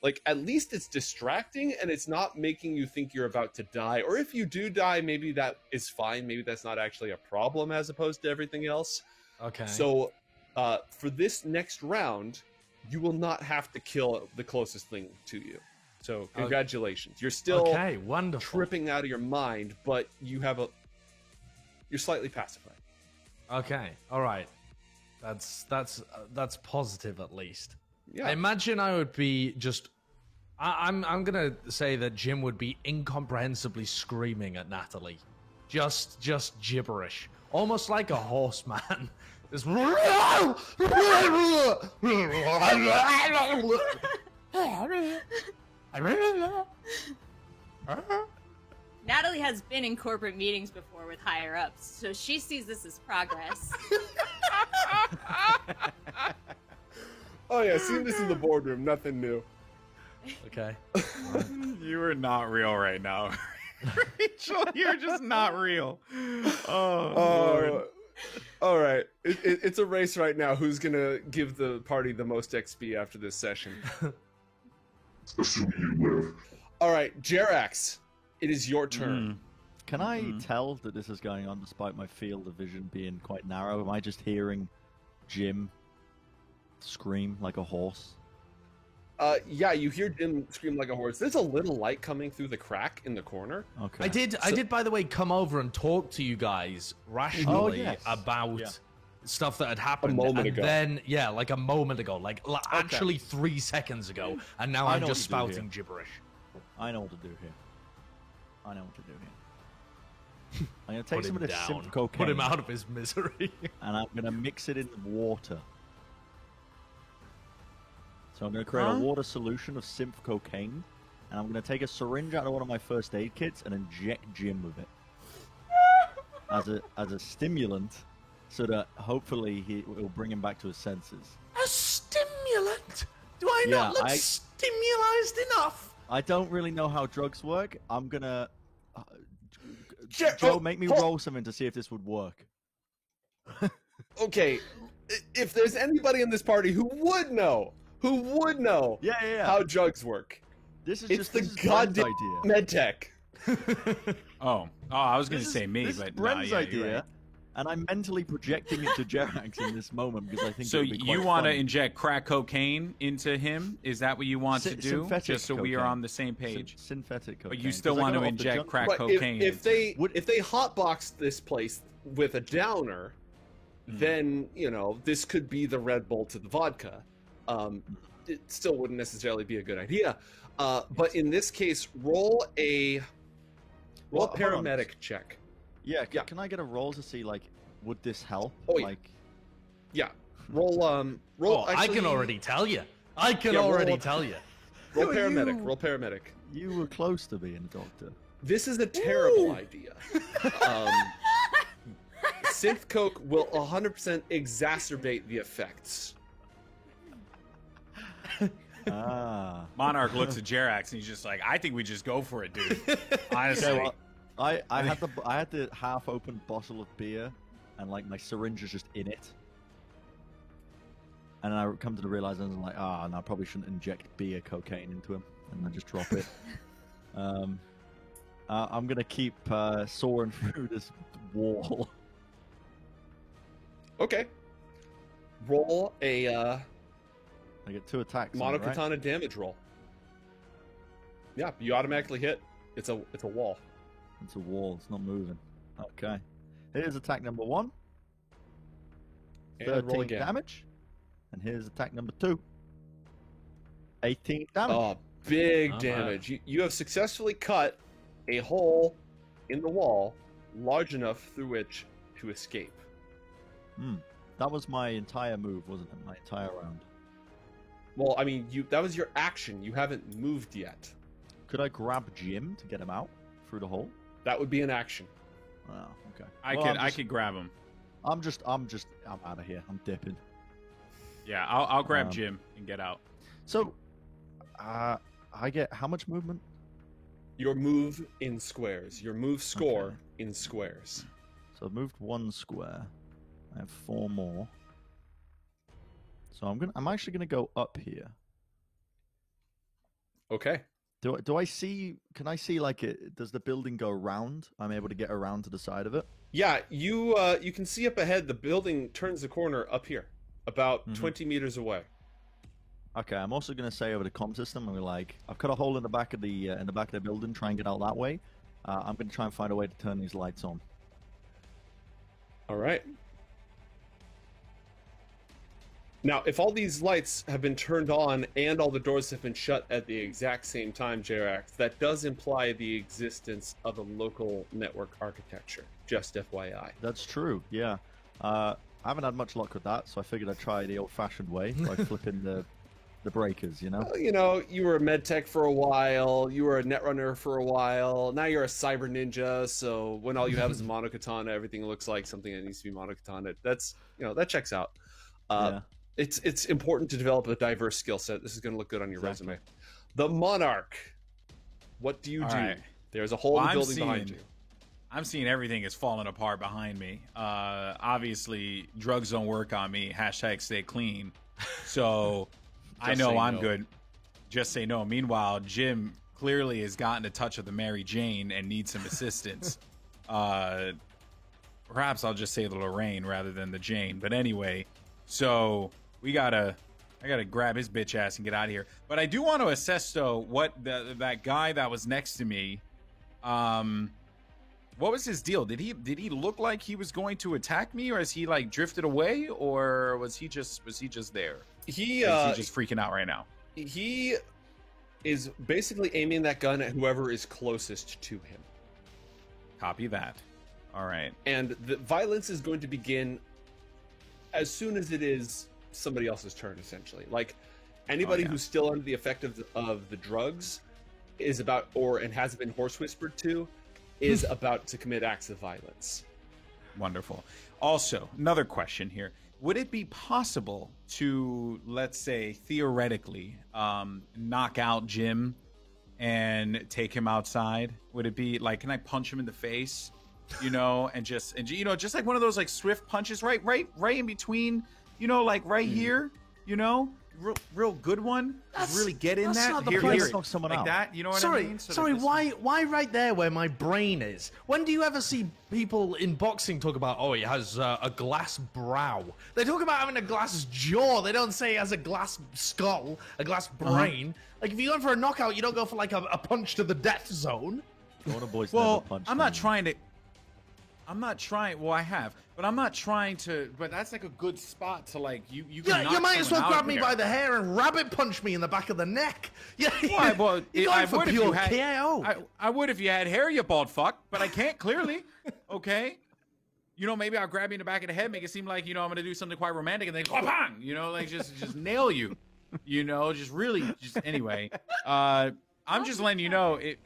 A: like at least it's distracting and it's not making you think you're about to die. Or if you do die, maybe that is fine. Maybe that's not actually a problem as opposed to everything else.
D: Okay.
A: So for this next round, you will not have to kill the closest thing to you. So congratulations. You're still
D: wonderful.
A: tripping out of your mind, but you're slightly pacified.
D: Okay, all right. That's positive at least.
A: Yeah.
D: I imagine I would be just. I'm gonna say that Jim would be incomprehensibly screaming at Natalie, just gibberish, almost like a horseman. Just
H: Natalie has been in corporate meetings before with higher ups, so she sees this as progress.
A: Oh yeah, seen this in the boardroom. Nothing new.
D: Okay.
E: You are not real right now, Rachel. You're just not real. Oh, Lord.
A: All right. It's a race right now. Who's gonna give the party the most XP after this session?
G: Assuming you live.
A: All right, Jerax, it is your turn.
F: Can I tell that this is going on despite my field of vision being quite narrow? Am I just hearing Jim scream like a horse?
A: Yeah, you hear Jim scream like a horse. There's a little light coming through the crack in the corner.
F: Okay.
D: I did, by the way, come over and talk to you guys rationally about stuff that had happened
A: A moment ago.
D: Then, like a moment ago, actually 3 seconds ago, and now I'm
F: know
D: just
F: what to do
D: spouting gibberish.
F: I know what to do here. I'm going to take some of this synth cocaine.
D: Put him out of his misery.
F: And I'm going to mix it in water. So I'm going to create a water solution of synth cocaine. And I'm going to take a syringe out of one of my first aid kits and inject Jim with it. as a stimulant, so that hopefully it will bring him back to his senses.
D: A stimulant? Do I not look stimulized enough?
F: I don't really know how drugs work. I'm going to... Joe, make me roll something to see if this would work.
A: Okay, if there's anybody in this party who would know how drugs work,
F: this is
A: it's
F: just
A: the goddamn medtech.
E: I was going to say me,
F: this
E: but
F: is Bren's
E: you're
F: idea,
E: right.
F: and I'm mentally projecting it to Jerax in this moment because I think.
E: So
F: it would be
E: you
F: quite
E: want to
F: funny.
E: inject crack cocaine into him? Is that what you want to do?
F: Synthetic
E: Just so we are
F: cocaine.
E: on the same page.
F: Synthetic cocaine.
E: But you still
F: 'Cause I
E: want
F: got
E: to
F: it off the
E: inject
F: junk-
E: crack
A: But
E: cocaine?
A: if they hotbox this place with a downer, then this could be the Red Bull to the vodka. It still wouldn't necessarily be a good idea. But in this case, roll a paramedic check.
F: Yeah,
A: Yeah.
F: Can I get a roll to see would this help?
A: Oh, yeah. Yeah, roll.
D: I
A: actually,
D: can already tell you. I can
A: Yeah,
D: already
A: roll-
D: tell you.
A: roll paramedic. Roll paramedic.
F: You were close to being a doctor.
A: This is a terrible idea. Synth coke will 100% exacerbate the effects.
E: Monarch looks at Jerax and he's just like, I think we just go for it, dude. Honestly.
F: Okay, well, I had the half open bottle of beer, and my syringe is just in it. And I come to the realization, I'm like, no, I probably shouldn't inject beer cocaine into him, and I just drop it. I'm gonna keep soaring through this wall.
A: Okay. Roll a
F: I get 2 attacks. on it, right?
A: Monokatana damage roll. Yeah, you automatically hit. It's a wall.
F: It's a wall. It's not moving. Okay. Here's attack number 1.
A: And roll
F: 13
A: again.
F: damage. And here's attack number 2. 18 damage.
A: Oh, big
D: Not
A: damage. You have successfully cut a hole in the wall large enough through which to escape.
F: That was my entire move, wasn't it? My entire round.
A: Well, I mean, that was your action. You haven't moved yet.
F: Could I grab Jim to get him out through the hole?
A: That would be an action.
F: Oh, okay.
E: I could grab him.
F: I'm out of here. I'm dipping.
E: Yeah, I'll grab
F: Um,
E: Jim and get out.
F: So, I get how much movement?
A: Your move in squares. Your move score
F: Okay.
A: in squares.
F: So I've moved 1 square. I have 4 more. So I'm actually gonna go up here.
A: Okay.
F: Do I see? Can I see like it? Does the building go round? I'm able to get around to the side of it.
A: Yeah, you can see up ahead. The building turns the corner up here, about 20 meters away.
F: Okay, I'm also gonna say over the comm system, I'm like, I've cut a hole in the back of the building. Try and get out that way. I'm gonna try and find a way to turn these lights on.
A: All right. Now, if all these lights have been turned on and all the doors have been shut at the exact same time, JRX, that does imply the existence of a local network architecture. Just FYI.
F: That's true. Yeah. I haven't had much luck with that, so I figured I'd try the old-fashioned way by flipping the breakers. You know.
A: Well, you were a med tech for a while. You were a netrunner for a while. Now you're a cyber ninja. So when all you have is a monokatana, everything looks like something that needs to be monokatana. That's that checks out.
F: Yeah.
A: It's important to develop a diverse skill set. This is going to look good on your resume. The Monarch. What do you do?
E: Right.
A: There's a hole in the building behind you.
E: I'm seeing everything is falling apart behind me. Obviously, drugs don't work on me. # stay clean. So I know I'm good. Just say no. Meanwhile, Jim clearly has gotten a touch of the Mary Jane and needs some assistance. Perhaps I'll just say the Lorraine rather than the Jane. But anyway, so I gotta grab his bitch ass and get out of here. But I do want to assess though what that guy that was next to me, what was his deal? Did he look like he was going to attack me, or has he like drifted away, or was he just there? Is he just freaking out right now?
A: He is basically aiming that gun at whoever is closest to him.
E: Copy that. All right.
A: And the violence is going to begin as soon as it is somebody else's turn, essentially. Like anybody who's still under the effect of the drugs is about, and has been horse whispered to, is about to commit acts of violence.
E: Wonderful. Also, another question here. Would it be possible to, let's say, theoretically, knock out Jim and take him outside? Would it be like, can I punch him in the face, and just like one of those like swift punches, right in between, like right here, real good one. Really get in that.
D: Not the
E: Here,
D: place.
E: knock someone like out. That. You know what I mean?
D: Sorry. Why right there where my brain is? When do you ever see people in boxing talk about, he has a glass brow? They talk about having a glass jaw. They don't say he has a glass skull, a glass brain. Like if you're going for a knockout, you don't go for like a punch to the death zone.
E: Well, I'm not trying. Well, I have, but I'm not trying to. But that's like a good spot to like you.
D: Yeah, you might as well grab me by the hair and rabbit punch me in the back of the neck. Yeah,
E: well,
D: I would if you had KO.
E: I would if you had hair, you bald fuck. But I can't clearly. Okay. Maybe I'll grab you in the back of the head, make it seem like I'm gonna do something quite romantic, and then bang, like just nail you. Anyway. I'm just letting you know it.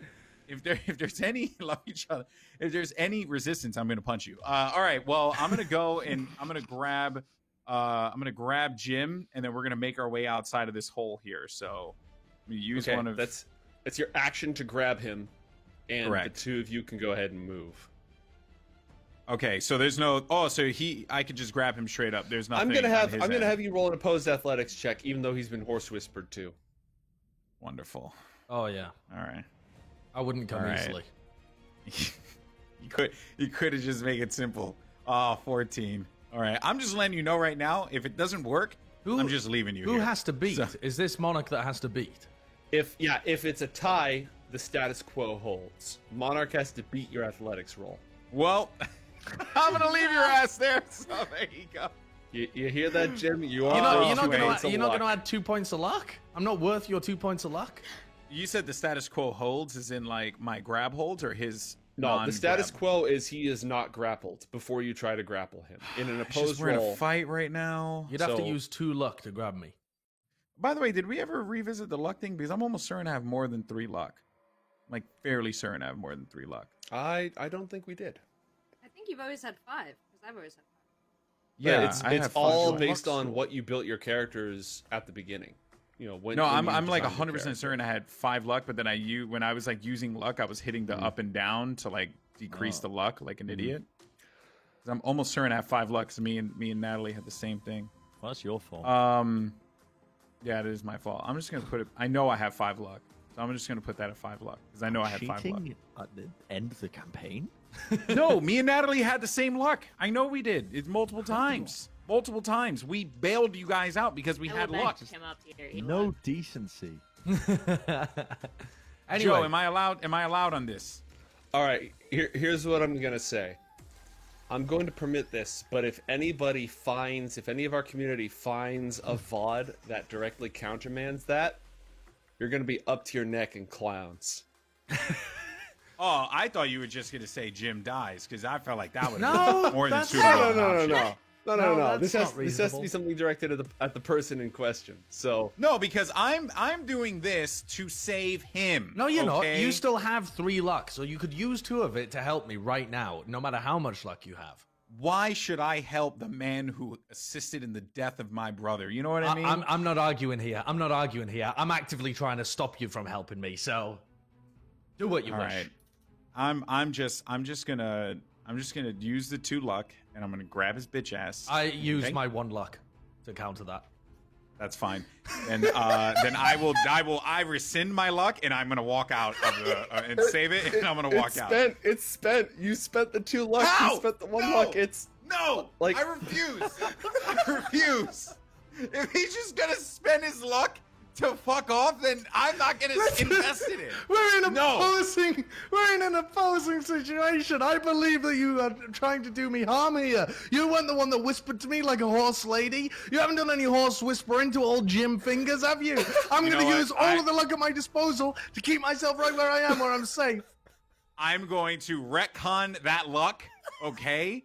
E: If there's any love each other, if there's any resistance, I'm gonna punch you. All right. Well, I'm gonna go and I'm gonna grab Jim, and then we're gonna make our way outside of this hole here. So I'm gonna use one of
A: that's your action to grab him, and
E: correct.
A: The two of you can go ahead and move.
E: Okay. So there's no. I could just grab him straight up. There's nothing.
A: I'm gonna have you roll an opposed athletics check, even though he's been horse whispered to.
E: Wonderful.
D: Oh yeah.
E: All right.
D: I wouldn't come easily.
E: You could have just made it simple. 14. All right. I'm just letting you know right now, if it doesn't work, I'm just leaving you
D: Who
E: here.
D: has to beat? Is this Monarch that has to beat?
A: If it's a tie, the status quo holds. Monarch has to beat your athletics roll.
E: Well, I'm gonna leave your ass there. So there you go.
A: You hear that, Jim? You're
D: not gonna add 2 points of luck? I'm not worth your 2 points of luck?
E: You said the status quo holds is in like my grab holds or his
A: No, the status quo is he is not grappled before you try to grapple him. In an opposed
E: we're
A: roll.
E: in a fight right now.
D: You'd have to use 2 luck to grab me.
E: By the way, did we ever revisit the luck thing? Because I'm almost certain I have more than 3 luck. I'm like fairly certain I have more than 3 luck.
A: I don't think we did.
H: I think you've always had 5, because I've always had 5.
A: Yeah, it's all based on what you built your characters at the beginning.
E: I'm like 100% certain I had 5 luck, but then when I was like using luck, I was hitting the up and down to like decrease the luck like an idiot. I'm almost certain I have 5 luck. So me and Natalie had the same thing.
F: Well, that's your fault.
E: Yeah, it is my fault. I'm just gonna put it. I know I have 5 luck. So I'm just going to put that at 5 luck because I know I had 5 luck.
F: Cheating at the end of the campaign?
E: No, me and Natalie had the same luck. I know we did. It's multiple times. Multiple times. We bailed you guys out because we had luck.
H: Him up here.
F: No decency.
D: Anyway,
E: Joe, am I allowed on this?
A: All right, here's what I'm gonna say. I'm going to permit this, but if any of our community finds a VOD that directly countermands that, you're gonna be up to your neck in clowns.
E: Oh, I thought you were just going to say Jim dies because I felt like that would
D: No,
E: be more than
D: that's
E: suitable.
A: No.
D: that's
A: This
D: not
A: has to
D: reasonable.
A: be something directed at the person in question. So
E: No, because I'm doing this to save him.
D: no, you're not.
E: okay?
D: You still have 3 luck, so you could use 2 of it to help me right now, no matter how much luck you have.
E: Why should I help the man who assisted in the death of my brother? You know what I mean?
D: I'm not arguing here. I'm actively trying to stop you from helping me. So do what you
E: All
D: wish.
E: right. I'm just gonna use the 2 luck and I'm gonna grab his bitch ass.
D: I use
E: Okay?
D: my 1 luck to counter that.
E: That's fine. And then I rescind my luck and I'm gonna walk out of the and save it and I'm gonna walk out.
A: It's spent. You spent the 2 luck.
E: How?
A: You spent the 1
E: No!
A: luck. It's
E: No,
A: Like-
E: I refuse. I refuse. If he's just gonna spend his luck to fuck off, then I'm not gonna invest in it.
D: We're in
E: No.
D: an opposing situation. I believe that you are trying to do me harm here. You weren't the one that whispered to me like a horse lady. You haven't done any horse whispering to old Jim Fingers, have you? I'm
E: You
D: going
E: know
D: to
E: what?
D: use all of the luck at my disposal to keep myself right where I am, where I'm safe.
E: I'm going to retcon that luck, okay?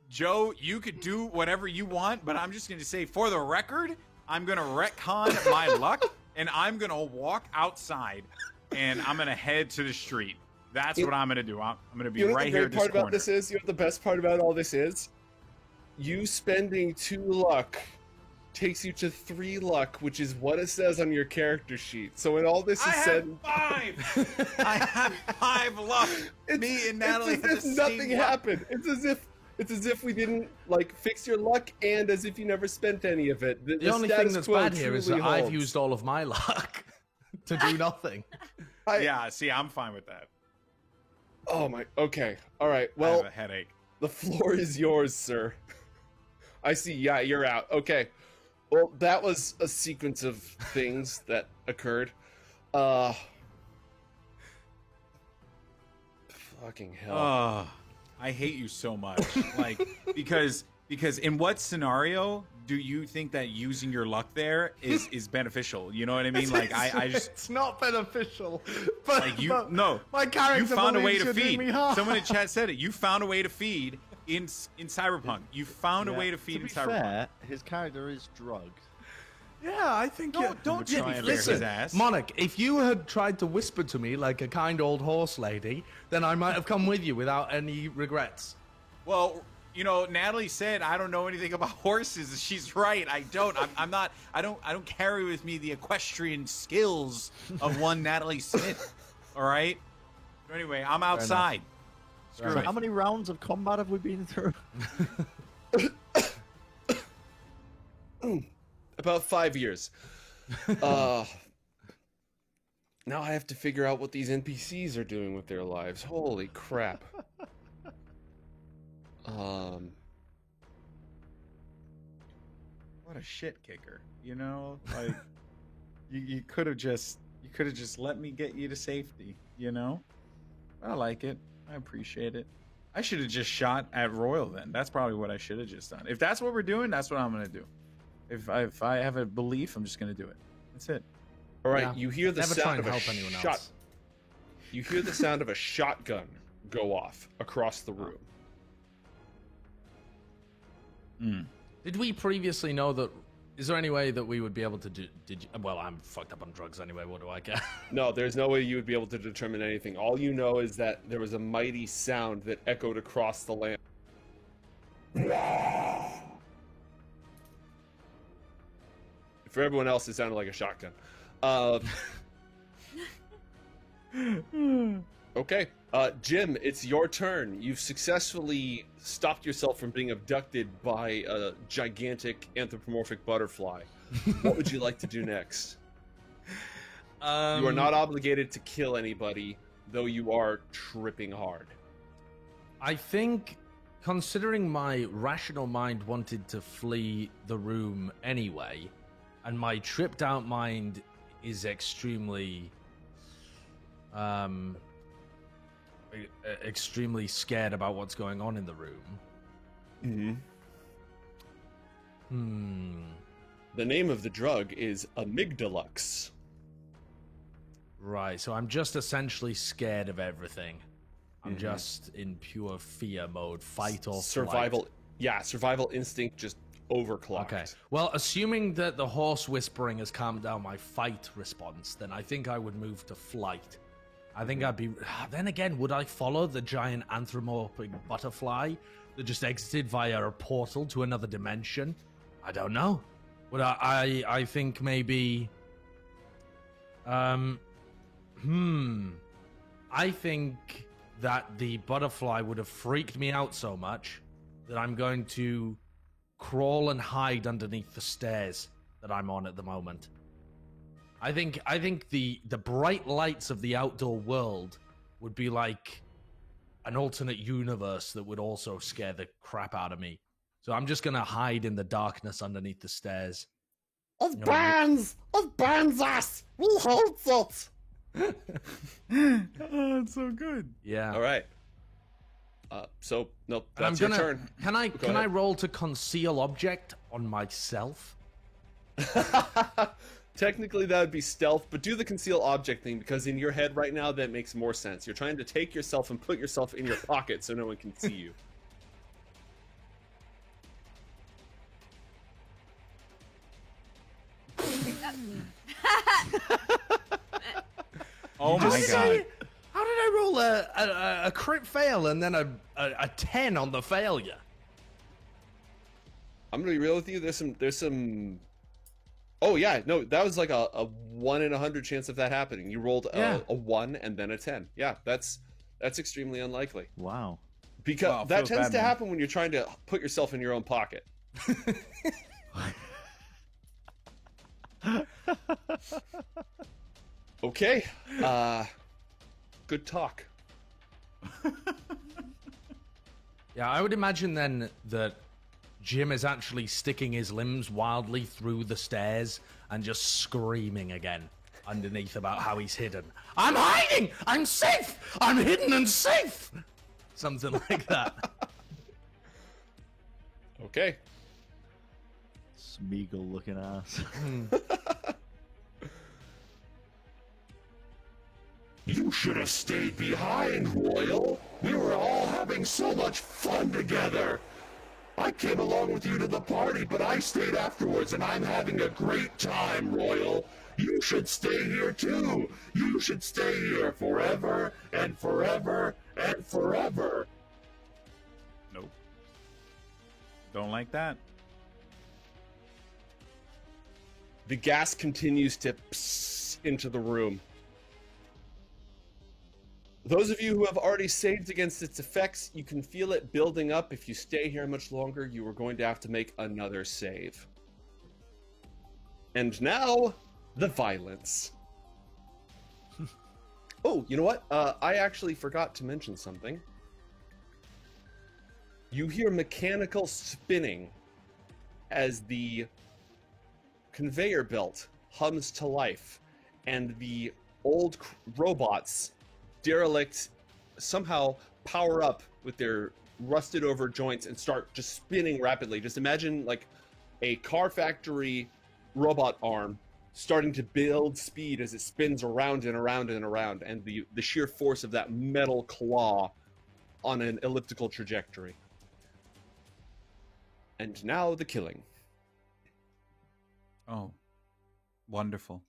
E: Joe, you could do whatever you want, but I'm just gonna say, for the record, I'm gonna retcon my luck, and I'm gonna walk outside, and I'm gonna head to the street. That's what I'm gonna do. I'm gonna be
A: You know what
E: right
A: the
E: here
A: great
E: at this
A: part
E: corner.
A: about this is? You know what the best part about all this is? You spending 2 luck takes you to 3 luck, which is what it says on your character sheet. So when all this
E: I
A: is
E: have
A: said,
E: 5. I have 5 luck. Me and Natalie
A: it's
E: have
A: as
E: the
A: if
E: same
A: nothing
E: luck.
A: happened. It's as if we didn't like fix your luck, and as if you never spent any of it.
D: The only thing
A: status
D: that's
A: quo
D: bad here is that
A: truly
D: I've
A: holds.
D: used all of my luck to do nothing.
E: Yeah, see, I'm fine with that.
A: Oh my. Okay. All right.
E: I
A: Well,
E: have a headache.
A: the floor is yours, sir. I see. Yeah, you're out. Okay. Well, that was a sequence of things that occurred. Fucking hell.
E: Oh, I hate you so much. Like, because in what scenario do you think that using your luck there is beneficial? You know what I mean? Like, I just
D: It's not beneficial. But,
E: like you
D: but
E: no.
D: my character
E: You found a way
D: believes
E: to
D: you're doing
E: feed.
D: me harm.
E: Someone in chat said it. You found a way to feed in Cyberpunk. You found a way to feed
F: To
E: in
F: be
E: Cyberpunk.
F: fair, his character is drugged.
D: Yeah, I think
E: No,
D: you
E: don't
F: try
E: get
F: and
E: me
D: listen,
E: his ass.
D: Monarch, if you had tried to whisper to me like a kind old horse lady, then I might have come with you without any regrets.
E: Well, you know, Natalie said I don't know anything about horses. She's right. I don't. I'm not. I don't carry with me the equestrian skills of one Natalie Smith. All right. So anyway, I'm outside. Screw
F: So
E: it.
F: how many rounds of combat have we been through?
A: About 5 years. Now I have to figure out what these NPCs are doing with their lives. Holy crap.
E: What a shit kicker. You know, like you could have just let me get you to safety. You know, I like it. I appreciate it. I should have just shot at Royal then. That's probably what I should have just done. If that's what we're doing, that's what I'm gonna do. If I have a belief, I'm just gonna do it. That's it.
A: All right,
D: Yeah.
A: you hear the
D: Never try
A: sound
D: and
A: of a
D: help anyone
A: shot.
D: else.
A: You hear the sound of a shotgun go off across the room.
D: Did we previously know that? Is there any way that we would be able to do? Well, I'm fucked up on drugs anyway. What do I care?
A: No, there's no way you would be able to determine anything. All you know is that there was a mighty sound that echoed across the land. For everyone else, it sounded like a shotgun. Okay, Jim, it's your turn. You've successfully stopped yourself from being abducted by a gigantic anthropomorphic butterfly. What would you like to do next? You are not obligated to kill anybody, though you are tripping hard.
D: I think, considering my rational mind wanted to flee the room anyway, and my tripped out mind is extremely extremely scared about what's going on in the room.
A: The name of the drug is Amygdalux.
D: Right, so I'm just essentially scared of everything. I'm just in pure fear mode, fight or
A: Survival.
D: flight.
A: Yeah, survival instinct just overclocked.
D: Okay. Well, assuming that the horse whispering has calmed down my fight response, then I think I would move to flight. I think I'd be... Then again, would I follow the giant anthropomorphic butterfly that just exited via a portal to another dimension? I don't know. Would I think maybe... I think that the butterfly would have freaked me out so much that I'm going to crawl and hide underneath the stairs that I'm on at the moment. I think the bright lights of the outdoor world would be like an alternate universe that would also scare the crap out of me. So I'm just gonna hide in the darkness underneath the stairs.
A: It burns! It burns us! We hate it!
E: Oh, it's so good.
D: Yeah.
A: All right. So no,
D: And I'm
A: that's your
D: gonna.
A: turn.
D: Can I
A: Go ahead.
D: roll to conceal object on myself?
A: Technically, that would be stealth, but do the conceal object thing because in your head right now that makes more sense. You're trying to take yourself and put yourself in your pocket so no one can see you.
E: Oh my god.
D: How did I roll a crit fail and then a 10 on the failure?
A: I'm gonna be real with you. There's some. Oh yeah, no, that was like a 1 in 100 chance of that happening. You rolled a 1 and then a 10. Yeah, that's extremely unlikely
F: Wow.
A: because
E: Wow,
A: that
E: feels
A: tends
E: bad,
A: to
E: man.
A: happen when you're trying to put yourself in your own pocket. Okay, good talk.
D: Yeah, I would imagine then that Jim is actually sticking his limbs wildly through the stairs and just screaming again underneath about how he's hidden. I'm hiding! I'm safe! I'm hidden and safe! Something like that.
A: Okay.
F: Smeagol looking ass.
G: You should have stayed behind, Royal. We were all having so much fun together. I came along with you to the party, but I stayed afterwards, and I'm having a great time, Royal. You should stay here, too. You should stay here forever and forever and forever.
E: Nope. Don't like that.
A: The gas continues to pss into the room. Those of you who have already saved against its effects, you can feel it building up. If you stay here much longer, you are going to have to make another save. And now, the violence. Oh, you know what? I actually forgot to mention something. You hear mechanical spinning as the conveyor belt hums to life, and the old robots, derelict, somehow power up with their rusted over joints and start just spinning rapidly. Just imagine like a car factory robot arm starting to build speed as it spins around and around and around, and the sheer force of that metal claw on an elliptical trajectory. And now the killing.
E: Oh. Wonderful.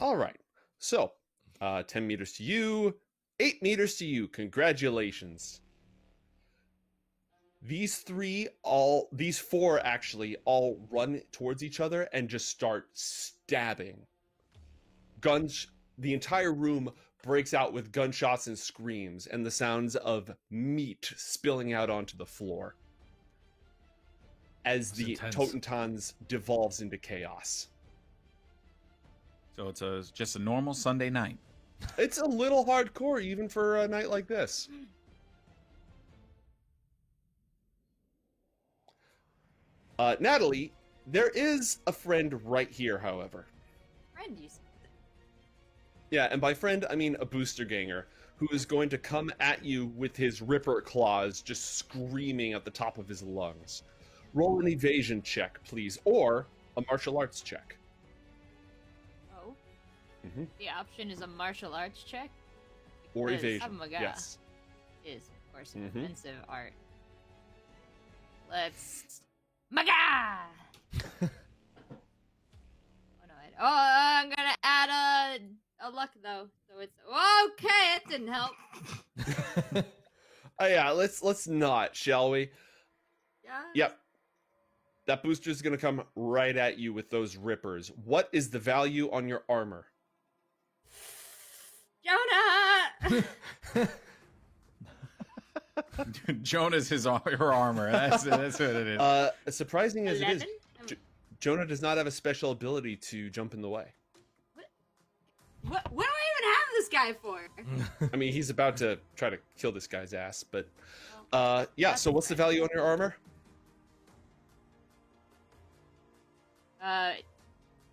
A: All right. So, 10 meters to you, 8 meters to you. Congratulations. These four actually all run towards each other and just start stabbing. The entire room breaks out with gunshots and screams and the sounds of meat spilling out onto the floor as
D: That's
A: the
D: intense.
A: Totentons devolves into chaos.
E: So it's just a normal Sunday night.
A: It's a little hardcore even for a night like this. Natalie, there is a friend right here, however.
C: Friend, you said.
A: Yeah, and by friend, I mean a booster ganger who is going to come at you with his ripper claws, just screaming at the top of his lungs. Roll an evasion check, please, or a martial arts check.
H: Oh.
A: Mm-hmm.
H: The option is a martial arts check.
A: Or
H: Because
A: evasion.
H: Amaga
A: Yes.
H: is, of course, an
A: Mhm.
H: offensive art. Let's. Maga! Oh, no. I'm gonna add a luck, though. So it's. Okay, it didn't help.
A: Yeah, let's not, shall we?
C: Yeah.
A: Yep. That booster is going to come right at you with those rippers. What is the value on your armor?
C: Jonah!
E: Jonah's her armor. That's what it is.
A: Surprising as it is,
H: 11?
A: Jonah does not have a special ability to jump in the way.
C: What do I even have this guy for?
A: I mean, he's about to try to kill this guy's ass, but yeah. So what's the value on your armor?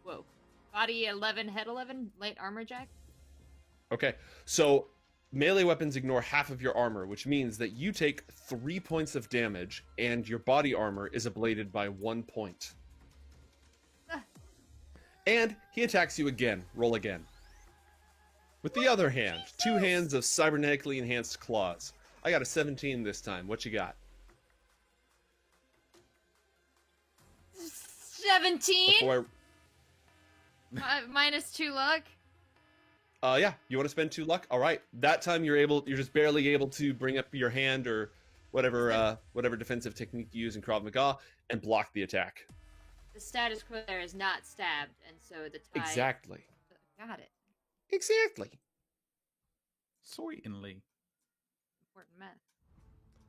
H: Whoa. Body 11, head 11, light armor jack.
A: Okay, so melee weapons ignore half of your armor, which means that you take 3 points of damage, and your body armor is ablated by 1 point. And he attacks you again. Roll again. With the other hand, 2 hands of cybernetically enhanced claws. I got a 17 this time. What you got?
H: 17?
A: Before
H: Minus 2 luck.
A: yeah, you want to spend 2 luck? All right. That time you're just barely able to bring up your hand or whatever defensive technique you use in Krav Maga and block the attack.
H: The status quo there is not stabbed, and so the tie.
A: Exactly.
H: Got it.
A: Exactly.
E: Certainly.
H: Important math.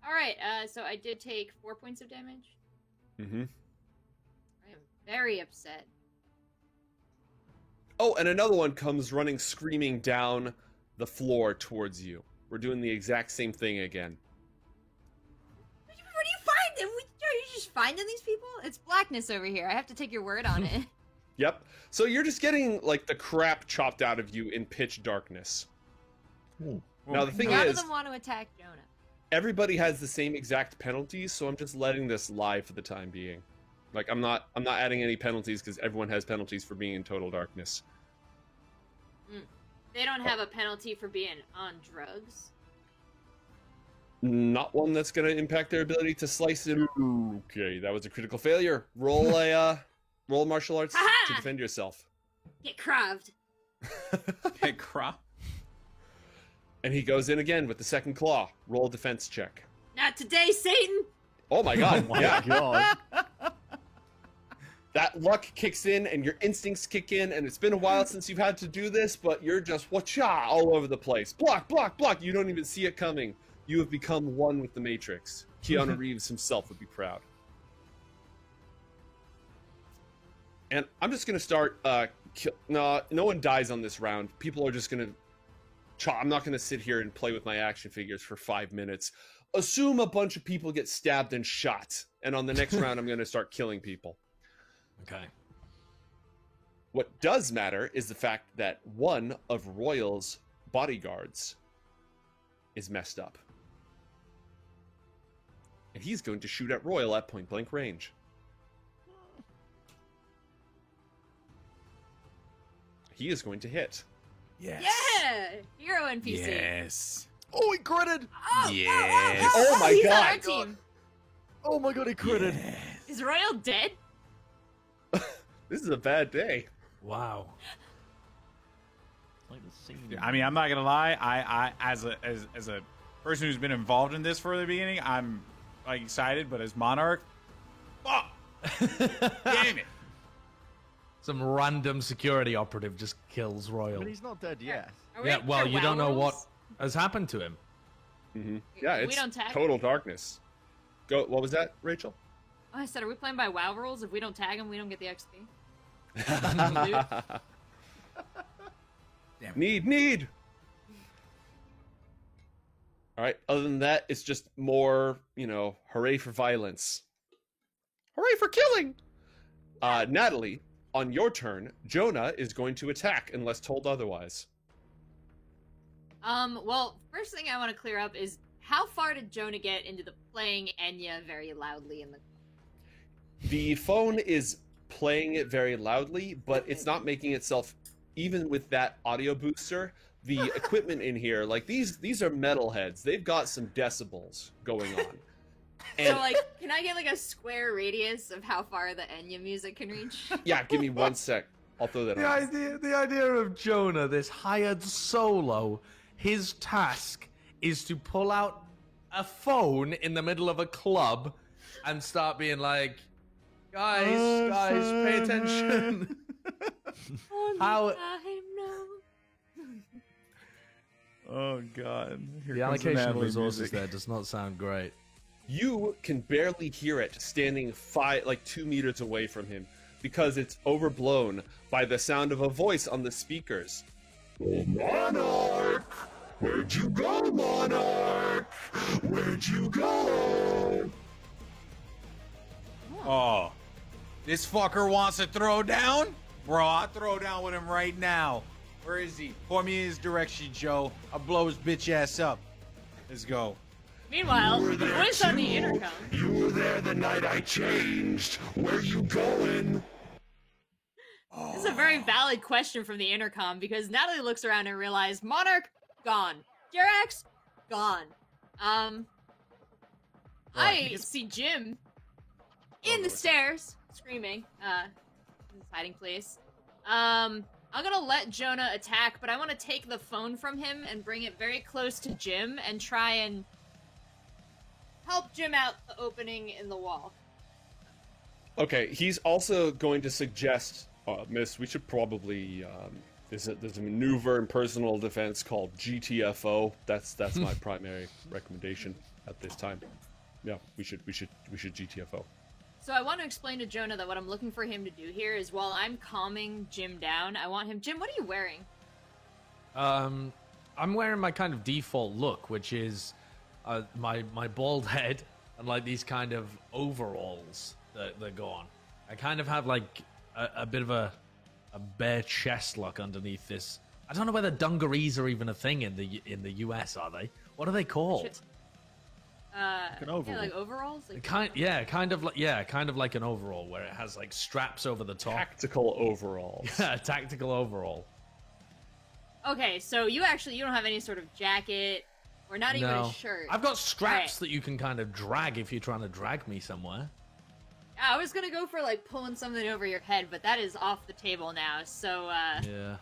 H: Alright, so I did take 4 points of damage.
A: Mm-hmm.
H: I am very upset.
A: Oh, and another one comes running, screaming down the floor towards you. We're doing the exact same thing again.
C: Where do you find them? Are you just finding these people?
H: It's blackness over here. I have to take your word on it.
A: Yep. So you're just getting, like, the crap chopped out of you in pitch darkness.
B: Ooh.
A: Now, the thing
H: None
A: is,
H: of them want to attack Jonah.
A: everybody has the same exact penalties, so I'm just letting this lie for the time being. Like, I'm not adding any penalties because everyone has penalties for being in total darkness.
H: They don't have a penalty for being on drugs.
A: Not one that's going to impact their ability to slice it. Okay, that was a critical failure. Roll a martial arts to defend yourself.
C: Get craved.
E: Hey, crop.
A: And he goes in again with the second claw. Roll a defense check.
C: Not today, Satan!
A: Oh my god, yeah.
B: God.
A: That luck kicks in and your instincts kick in, and it's been a while since you've had to do this, but you're just whatcha all over the place. Block, block, block. You don't even see it coming. You have become one with the Matrix. Keanu Reeves himself would be proud. And I'm just gonna start. No one dies on this round. People are just gonna. I'm not gonna sit here and play with my action figures for 5 minutes. Assume a bunch of people get stabbed and shot, and on the next round, I'm gonna start killing people.
D: Okay.
A: What does matter is the fact that one of Royal's bodyguards is messed up. And he's going to shoot at Royal at point blank range. He is going to hit.
E: Yes.
H: Yeah! Hero NPC.
E: Yes.
B: Oh, he critted!
E: Yes.
A: Oh my
H: He's on
A: god!
H: our team.
B: Oh my god, he critted!
E: Yes.
H: Is Royal dead?
A: This is a bad day.
D: Wow.
F: Like the scene.
E: I mean, I'm not gonna lie. I as a person who's been involved in this from the beginning, I'm like excited. But as Monarch, fuck, damn it.
D: Some random security operative just kills Royal.
F: But he's not dead yet.
H: Are we
D: Yeah,
H: at
D: well, you don't know what
H: rules?
D: has happened to him.
A: Mm-hmm. Yeah,
H: We
A: it's
H: don't tag
A: total darkness. Go. What was that, Rachel?
H: Oh, I said, are we playing by WoW rules? If we don't tag him, we don't get the XP.
A: Need. All right. Other than that, it's just more, hooray for violence. Hooray for killing. Natalie, on your turn, Jonah is going to attack unless told otherwise.
H: Well, first thing I want to clear up is how far did Jonah get into the playing Enya very loudly in the...
A: The phone is playing it very loudly, but it's not making itself, even with that audio booster, the equipment in here, like these are metalheads. They've got some decibels going on. And,
H: So, like, can I get, like, a square radius of how far the Enya music can reach?
A: yeah, give me 1 sec. I'll throw that on.
D: The idea of Jonah, this hired solo, his task is to pull out a phone in the middle of a club and start being like, guys, pay attention. How...
F: Oh god.
D: The allocation of resources there does not sound great.
A: You can barely hear it standing 2 meters away from him because it's overblown by the sound of a voice on the speakers.
G: Oh, Monarch! Where'd you go, Monarch? Where'd you go?
E: Oh, this fucker wants to throw down? Bro, I'll throw down with him right now. Where is he? Point me in his direction, Joe. I'll blow his bitch ass up. Let's go.
H: Meanwhile,
G: You were
H: the
G: there
H: voice on the
G: too.
H: intercom.
G: You were there the night I changed. Where you going?
H: This is a very valid question from the intercom because Natalie looks around and realizes Monarch gone, Jerax gone. I see Jim in the stairs screaming. In his hiding place. I'm gonna let Jonah attack, but I want to take the phone from him and bring it very close to Jim and try and help Jim out the opening in the wall.
A: Okay, he's also going to suggest, Miss, we should probably, there's a maneuver in personal defense called GTFO. That's my primary recommendation at this time. Yeah, we should GTFO.
H: So I want to explain to Jonah that what I'm looking for him to do here is while I'm calming Jim down, I want him... Jim, what are you wearing?
D: I'm wearing my kind of default look, which is my bald head and like these kind of overalls that go on. I kind of have like a bit of a bare chest look underneath this. I don't know whether dungarees are even a thing in the US, are they? What are they called?
F: an overall.
H: Yeah, like overalls? Like...
D: kind of like an overall where it has like straps over the top.
A: Tactical overalls.
D: Yeah, tactical overall.
H: Okay, so you don't have any sort of jacket or not even a shirt.
D: I've got straps that you can kind of drag if you're trying to drag me somewhere.
H: I was gonna go for like pulling something over your head, but that is off the table now. So yeah.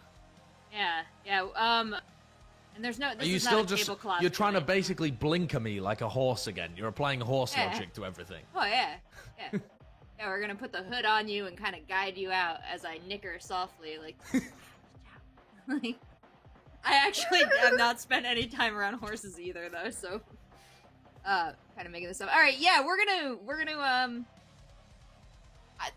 H: And there's no. This
D: Are you
H: is
D: still
H: not a
D: just?
H: tablecloth
D: You're trying to
H: joint.
D: basically blinker me like a horse again. You're applying horse logic to everything.
H: Oh yeah. Yeah, we're gonna put the hood on you and kind of guide you out as I nicker softly, like. Like, I actually have not spent any time around horses either, though. So, kind of making this up. All right, yeah, we're gonna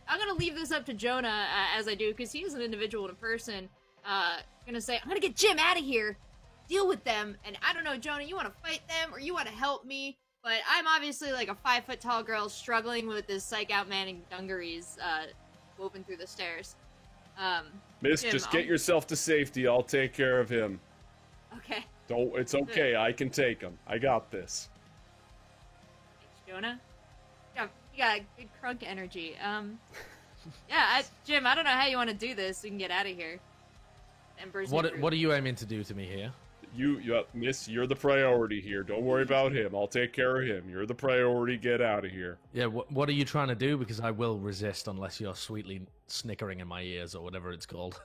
H: I'm gonna leave this up to Jonah as I do, because he is an individual and a person. Gonna say, I'm gonna get Jim out of here, deal with them, and I don't know, Jonah, you want to fight them or you want to help me? But I'm obviously like a 5-foot tall girl struggling with this psych out man in dungarees, woven through the stairs.
A: Miss,
H: Jim,
A: just get yourself to safety. I'll take care of him.
H: Okay.
A: It's okay. I can take him. I got this.
H: Thanks, Jonah. You got good crunk energy. Yeah, Jim, I don't know how you want to do this. We can get out of here. Embers.
D: What are you aiming to do to me here?
A: Miss, you're the priority here. Don't worry about him. I'll take care of him. You're the priority. Get out of here.
D: Yeah, what are you trying to do? Because I will resist unless you're sweetly snickering in my ears or whatever it's called.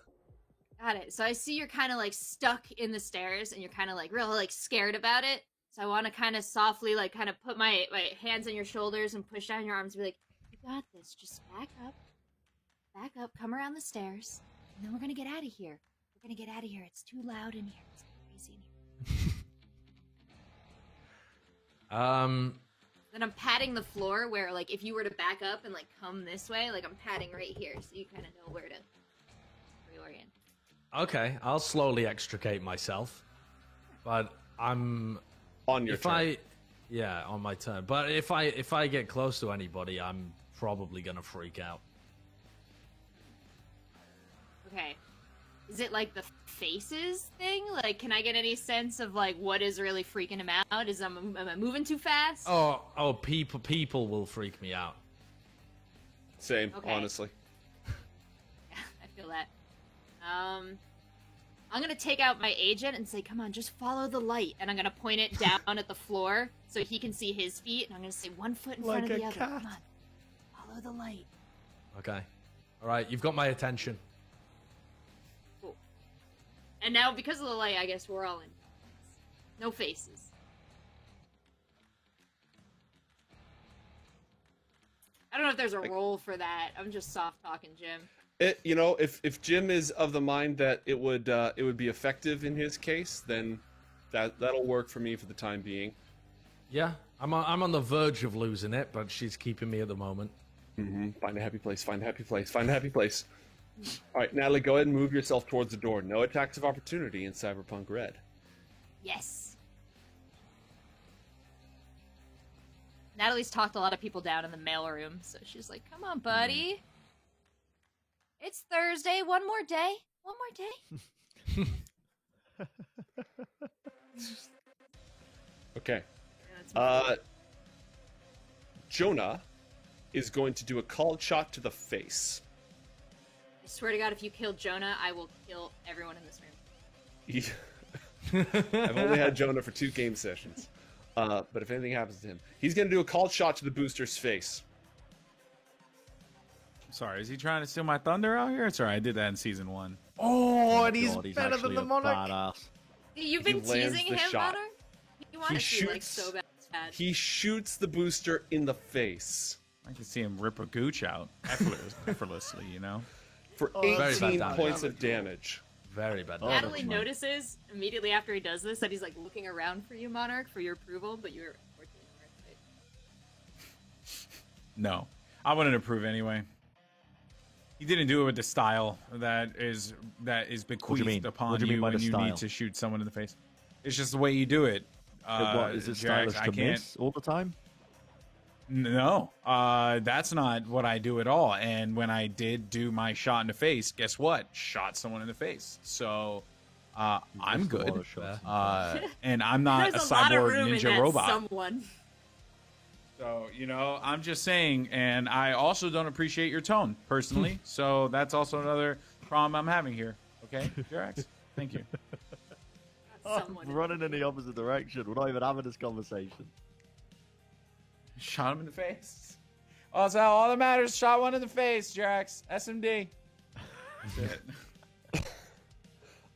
H: Got it. So I see you're kind of like stuck in the stairs and you're kind of like really like scared about it. So I want to kind of softly like kind of put my hands on your shoulders and push down your arms and be like, you got this. Just back up, come around the stairs, and then we're going to get out of here. We're going to get out of here. It's too loud in here. It's crazy in here. Then I'm patting the floor where, like, if you were to back up and, like, come this way, like, I'm patting right here so you kind of know where to reorient.
D: Okay, I'll slowly extricate myself, but I'm
A: On your
D: if
A: turn.
D: on my turn. But if I get close to anybody, I'm probably gonna freak out.
H: Okay. Is it like the faces thing? Like, can I get any sense of like what is really freaking him out? Am I moving too fast?
D: Oh, people will freak me out.
A: Same,
H: Okay.
A: honestly.
H: I feel that. I'm gonna take out my agent and say, "Come on, just follow the light." And I'm gonna point it down at the floor so he can see his feet. And I'm gonna say, "1 foot in front of the other. Come on, follow the light."
D: Okay, all right, you've got my attention.
H: Cool. And now, because of the light, I guess we're all in. No faces. I don't know if there's a role for that. I'm just soft talking, Jim.
A: If Jim is of the mind that it would be effective in his case, then that'll work for me for the time being.
D: Yeah, I'm on the verge of losing it, but she's keeping me at the moment.
A: Mm-hmm. Find a happy place. Find a happy place. Find a happy place. All right, Natalie, go ahead and move yourself towards the door. No attacks of opportunity in Cyberpunk Red.
H: Yes. Natalie's talked a lot of people down in the mailroom, so she's like, "Come on, buddy. It's Thursday. One more day. One more day."
A: Okay.
H: Yeah, that's
A: Jonah is going to do a called shot to the face.
H: I swear to God, if you kill Jonah, I will kill everyone in this room.
A: I've only had Jonah for 2 game sessions. But if anything happens to him, he's going to do a called shot to the booster's face.
E: Sorry, is he trying to steal my thunder out here? Sorry, I did that in season 1.
D: Oh, and he's
F: God, he's
D: better than
F: actually
D: the
F: a
D: monarch.
F: badass.
H: You've
A: He
H: been
A: lands
H: teasing
A: the
H: him,
A: shot.
H: Monarch? You want
A: He
H: to see, like,
A: shoots-
H: so bad.
A: He shoots the booster in the face
E: I can see him rip a gooch out effortlessly, you know?
A: for
D: very bad
A: 18
D: damage.
A: points of damage.
D: Very bad.
H: Natalie
F: that's mine.
H: notices immediately after he does this that he's, like, looking around for you, Monarch, for your approval, but you're unfortunately nowhere to see.
E: No. I wouldn't approve anyway. He didn't do it with the style that is bequeathed
F: mean?
E: upon
F: What do you mean by
E: when
F: the
E: you
F: style?
E: need to shoot someone in the face. It's just the way you do it.
F: What, is it
E: Jax,
F: stylish
E: I
F: to
E: can't.
F: miss all the time?
E: No, that's not what I do at all. And when I did do my shot in the face, guess what? Shot someone in the face. So I'm
F: missed a lot
E: good.
F: of shots.
E: And I'm not
H: There's
E: a
H: a lot of
E: cyborg
H: room in
E: ninja
H: that
E: robot.
H: someone.
E: So, I'm just saying, and I also don't appreciate your tone, personally. So that's also another problem I'm having here. Okay, Jirax? Thank you.
H: Someone
F: I'm running in the opposite direction. We're not even having this conversation.
E: Shot him in the face. Also, all that matters, shot one in the face, Jirax. SMD. That's it.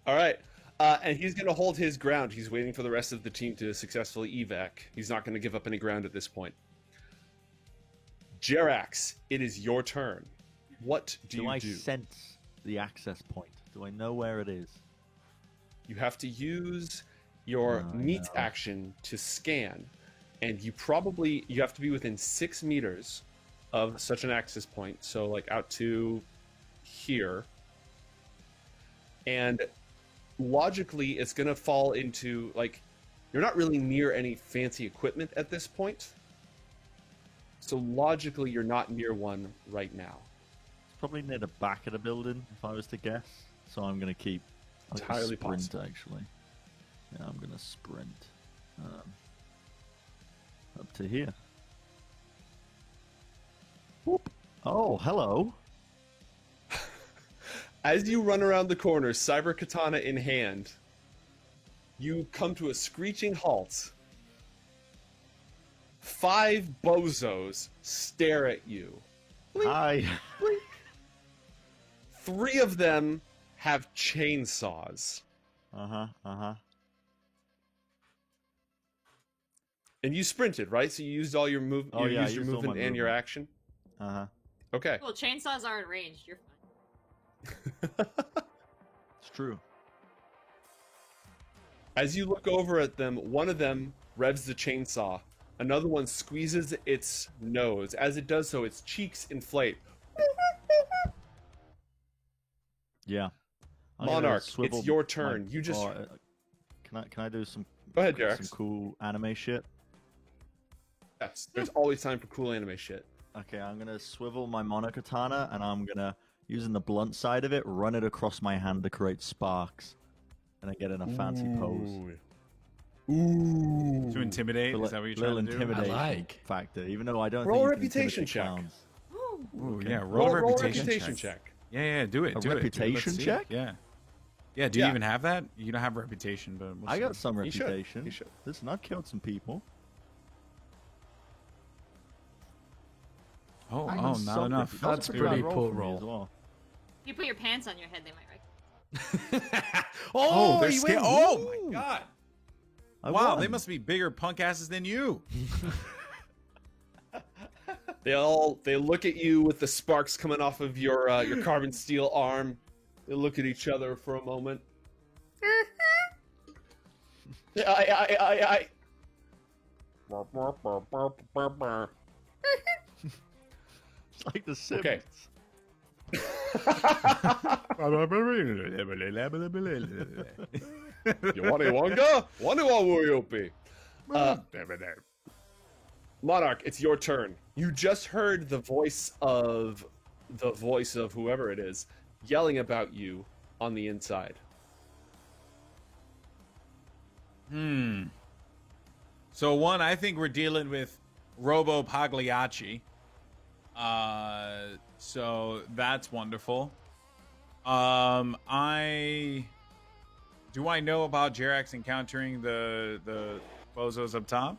A: All right. And he's going to hold his ground. He's waiting for the rest of the team to successfully evac. He's not going to give up any ground at this point. Jerax, it is your turn. What do
F: I
A: you do?
F: sense the access point? Do I know where it is?
A: You have to use your
F: Oh,
A: meet
F: no.
A: action to scan, and you have to be within 6 meters of such an access point. So like out to here, and logically, it's going to fall into like you're not really near any fancy equipment at this point. So logically, you're not near one right now.
F: It's probably near the back of the building, if I was to guess. So I'm going to keep... I'm gonna
A: Entirely
F: sprint,
A: possible.
F: actually. Yeah, I'm going to sprint. Up to here. Whoop. Oh, hello.
A: As you run around the corner, cyber katana in hand, you come to a screeching halt. 5 bozos stare at you.
F: Hi.
A: 3 of them have chainsaws.
F: Uh-huh.
A: And you sprinted, right? So you used all your
F: Oh, yeah, I
A: used your
F: used all
A: movement
F: my
A: and your
F: movement.
A: action.
F: Uh-huh.
A: Okay.
H: Well, chainsaws aren't ranged. You're fine.
F: It's true.
A: As you look over at them, one of them revs the chainsaw. Another one squeezes its nose. As it does so, its cheeks inflate.
F: Yeah. I'm gonna
A: Monarch,
F: swivel
A: it's your
F: my-
A: turn. You just
F: Can I do some
A: go ahead,
F: some
A: Jax.
F: cool anime shit?
A: Yes, there's always time for cool anime shit.
F: Okay, I'm gonna swivel my monokatana and I'm gonna, using the blunt side of it, run it across my hand to create sparks, and I get in a fancy pose.
A: Ooh.
E: To intimidate?
F: So,
E: Is that what you're
F: little
E: trying to do?
F: intimidation
D: I like.
F: factor, even though I don't
A: Roll a
F: think you can
A: reputation
F: intimidate
A: check.
F: clowns.
E: Ooh,
F: Okay.
E: yeah, roll a
A: Roll a
E: reputation,
A: reputation
E: check.
A: check.
E: Yeah, do it.
F: A
E: do it, do it. Let's
F: reputation
E: see.
F: check?
E: Yeah. Yeah, do you
A: Yeah.
E: even have that? You don't have reputation, but we'll
F: I
E: see.
F: got some
A: You should.
F: reputation.
A: You should.
F: Listen, I've killed some people.
E: Oh,
F: I've
E: oh,
F: done
E: not
F: some
E: enough.
F: repu- that was
D: That's
F: a pretty
D: pretty
F: bad
D: poor
F: for me
D: roll.
F: as well.
H: If you put your pants on your head, they might recognize.
E: Oh, they're
D: he
E: scared.
D: went,
E: Oh
D: "Ooh."
E: my god!
F: I
E: Wow,
F: won.
E: they must be bigger punk asses than you.
A: They look at you with the sparks coming off of your carbon steel arm. They look at each other for a moment. I.
F: It's like the Sims.
A: Okay. You want a Wonga? Waniwa Monarch, it's your turn. You just heard the voice of whoever it is yelling about you on the inside.
E: So one, I think we're dealing with Robo Pagliacci. So that's wonderful. Do I know about Jerax encountering the bozos up top?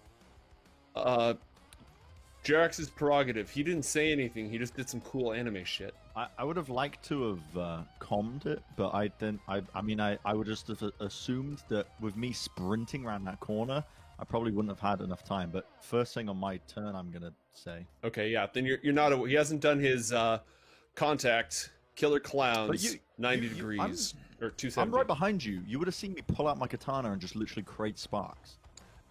A: Jerax's prerogative. He didn't say anything. He just did some cool anime shit.
F: I would have liked to have calmed it, but I didn't. I would just have assumed that with me sprinting around that corner, I probably wouldn't have had enough time. But first thing on my turn, I'm gonna say.
A: Okay, yeah. Then you're not. He hasn't done his contact killer clowns
F: But you-
A: 90
F: you-
A: degrees or 270.
F: I'm right behind you. You would have seen me pull out my katana and just literally create sparks.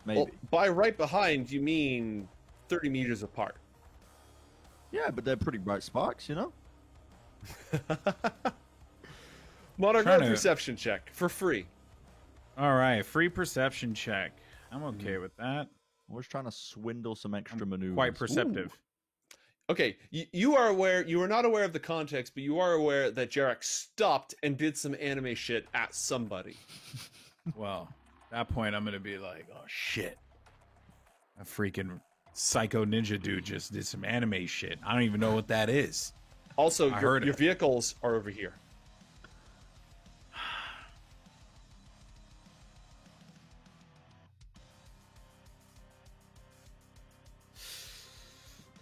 F: Maybe.
A: Well, by right behind, you mean 30 meters apart.
F: Yeah, but they're pretty bright sparks, you know.
A: Monarch,
E: Trying
A: roll a
E: to-
A: perception check for free.
E: All right, free perception check. I'm okay with that.
F: I was trying to swindle some extra maneuvers.
E: Quite perceptive.
A: Okay, you are aware. You are not aware of the context, but you are aware that Jerax stopped and did some anime shit at somebody.
E: Well, at that point, I'm gonna be like, oh shit, a freaking psycho ninja dude just did some anime shit. I don't even know what that is.
A: Also,
E: I
A: your
E: heard it.
A: vehicles are over here.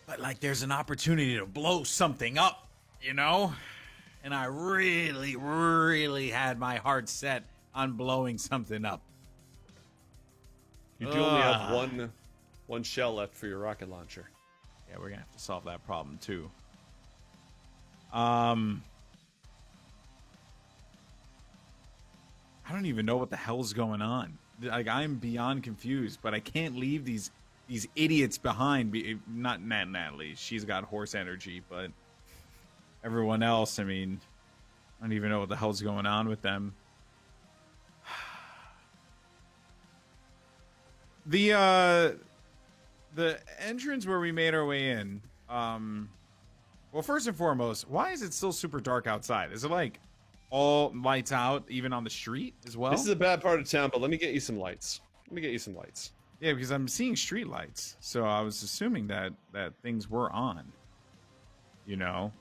E: But like, there's an opportunity to blow something up, you know? And I really, really had my heart set on blowing something up.
A: You do only have
E: Ugh.
A: one shell left for your rocket launcher.
E: Yeah, we're gonna have to solve that problem too. I don't even know what the hell's going on. Like, I'm beyond confused, but I can't leave these idiots behind. Not Natalie, she's got horse energy, but everyone else, I mean, I don't even know what the hell's going on with them. The entrance where we made our way in, well, first and foremost, why is it still super dark outside? Is it like all lights out even on the street as well?
A: This is a bad part of town, but let me get you some lights.
E: Yeah, because I'm seeing street lights, so I was assuming that things were on. You know,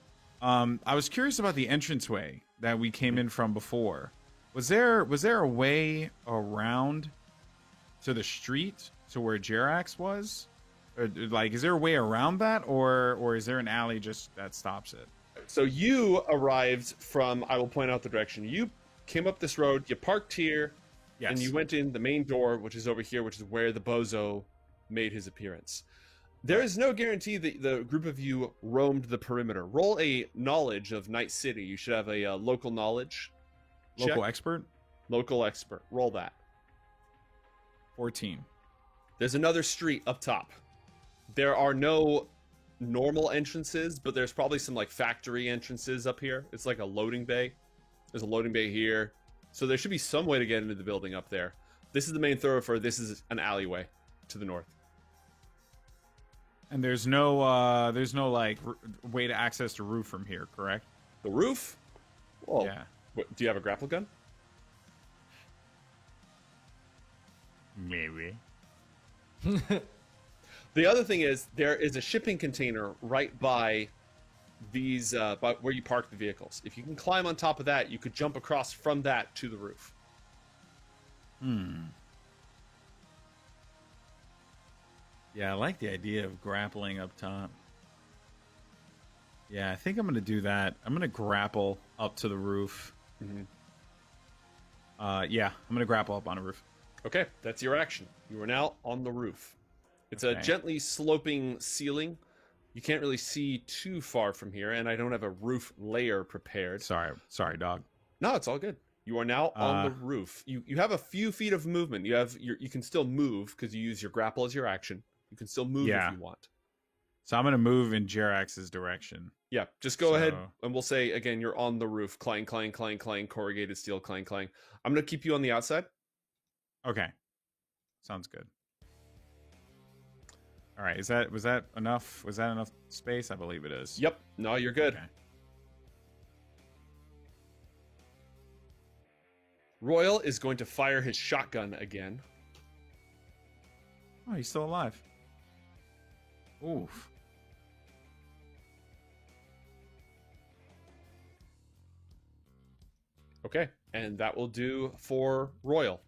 E: I was curious about the entranceway that we came in from before. Was there a way around to the street to where Jerax was? Or, like, is there a way around that, or is there an alley just that stops it?
A: So you arrived from, I will point out the direction. You came up this road, you parked here,
E: Yes.
A: and you went in the main door, which is over here, which is where the bozo made his appearance. There is no guarantee that the group of you roamed the perimeter. Roll a knowledge of Night City. You should have a local knowledge.
E: Local
A: check.
E: expert?
A: Local expert. Roll that.
E: 14.
A: There's another street up top. There are no normal entrances, but there's probably some like factory entrances up here. It's like a loading bay. There's a loading bay here. So there should be some way to get into the building up there. This is the main thoroughfare. This is an alleyway to the north.
E: And there's no like way to access the roof from here, correct?
A: The roof? Oh,
E: Yeah.
A: What, do you have a grapple gun?
E: Maybe.
A: The other thing is there is a shipping container right by these, by where you park the vehicles. If you can climb on top of that, you could jump across from that to the roof.
E: Yeah, I like the idea of grappling up top. Yeah, I think I'm going to do that. I'm going to grapple up to the roof. Yeah, I'm going to grapple up on a roof.
A: Okay, that's your action. You are now on the roof. It's a
E: Okay.
A: gently sloping ceiling. You can't really see too far from here, and I don't have a roof layer prepared.
E: Sorry, dog.
A: No, it's all good. You are now on the roof. You have a few feet of movement. You can still move because you use your grapple as your action. You can still move
E: Yeah.
A: if you want.
E: So I'm going to move in Jerax's direction.
A: Yeah, just go ahead
E: So-
A: and we'll say again you're on the roof. Clang, clang, clang, clang. Corrugated steel, clang, clang. I'm gonna keep you on the outside.
E: Okay. Sounds good. All right, was that enough? Was that enough space? I believe it is.
A: Yep. No, you're good.
E: Okay.
A: Royal is going to fire his shotgun again.
E: Oh, he's still alive. Oof.
A: Okay, and that will do for Royal.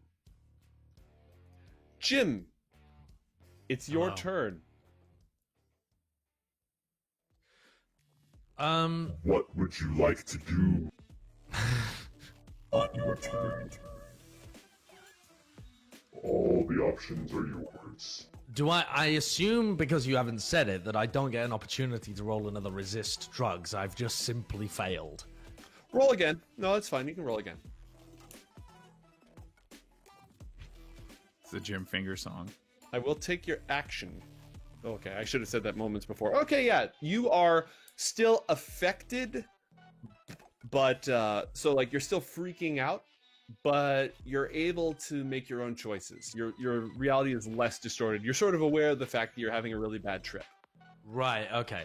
A: Jim, it's your
D: Hello.
A: turn.
G: What would you like to do on your turn? All the options are yours.
D: Do I assume, because you haven't said it, that I don't get an opportunity to roll another resist drugs? I've just simply failed.
A: Roll again. No, it's fine. You can roll again.
E: It's the Jim Finger song.
A: I will take your action. Okay, I should have said that moments before. Okay, yeah, you are still affected, but so like you're still freaking out, but you're able to make your own choices. Your reality is less distorted. You're sort of aware of the fact that you're having a really bad trip.
D: Right, okay.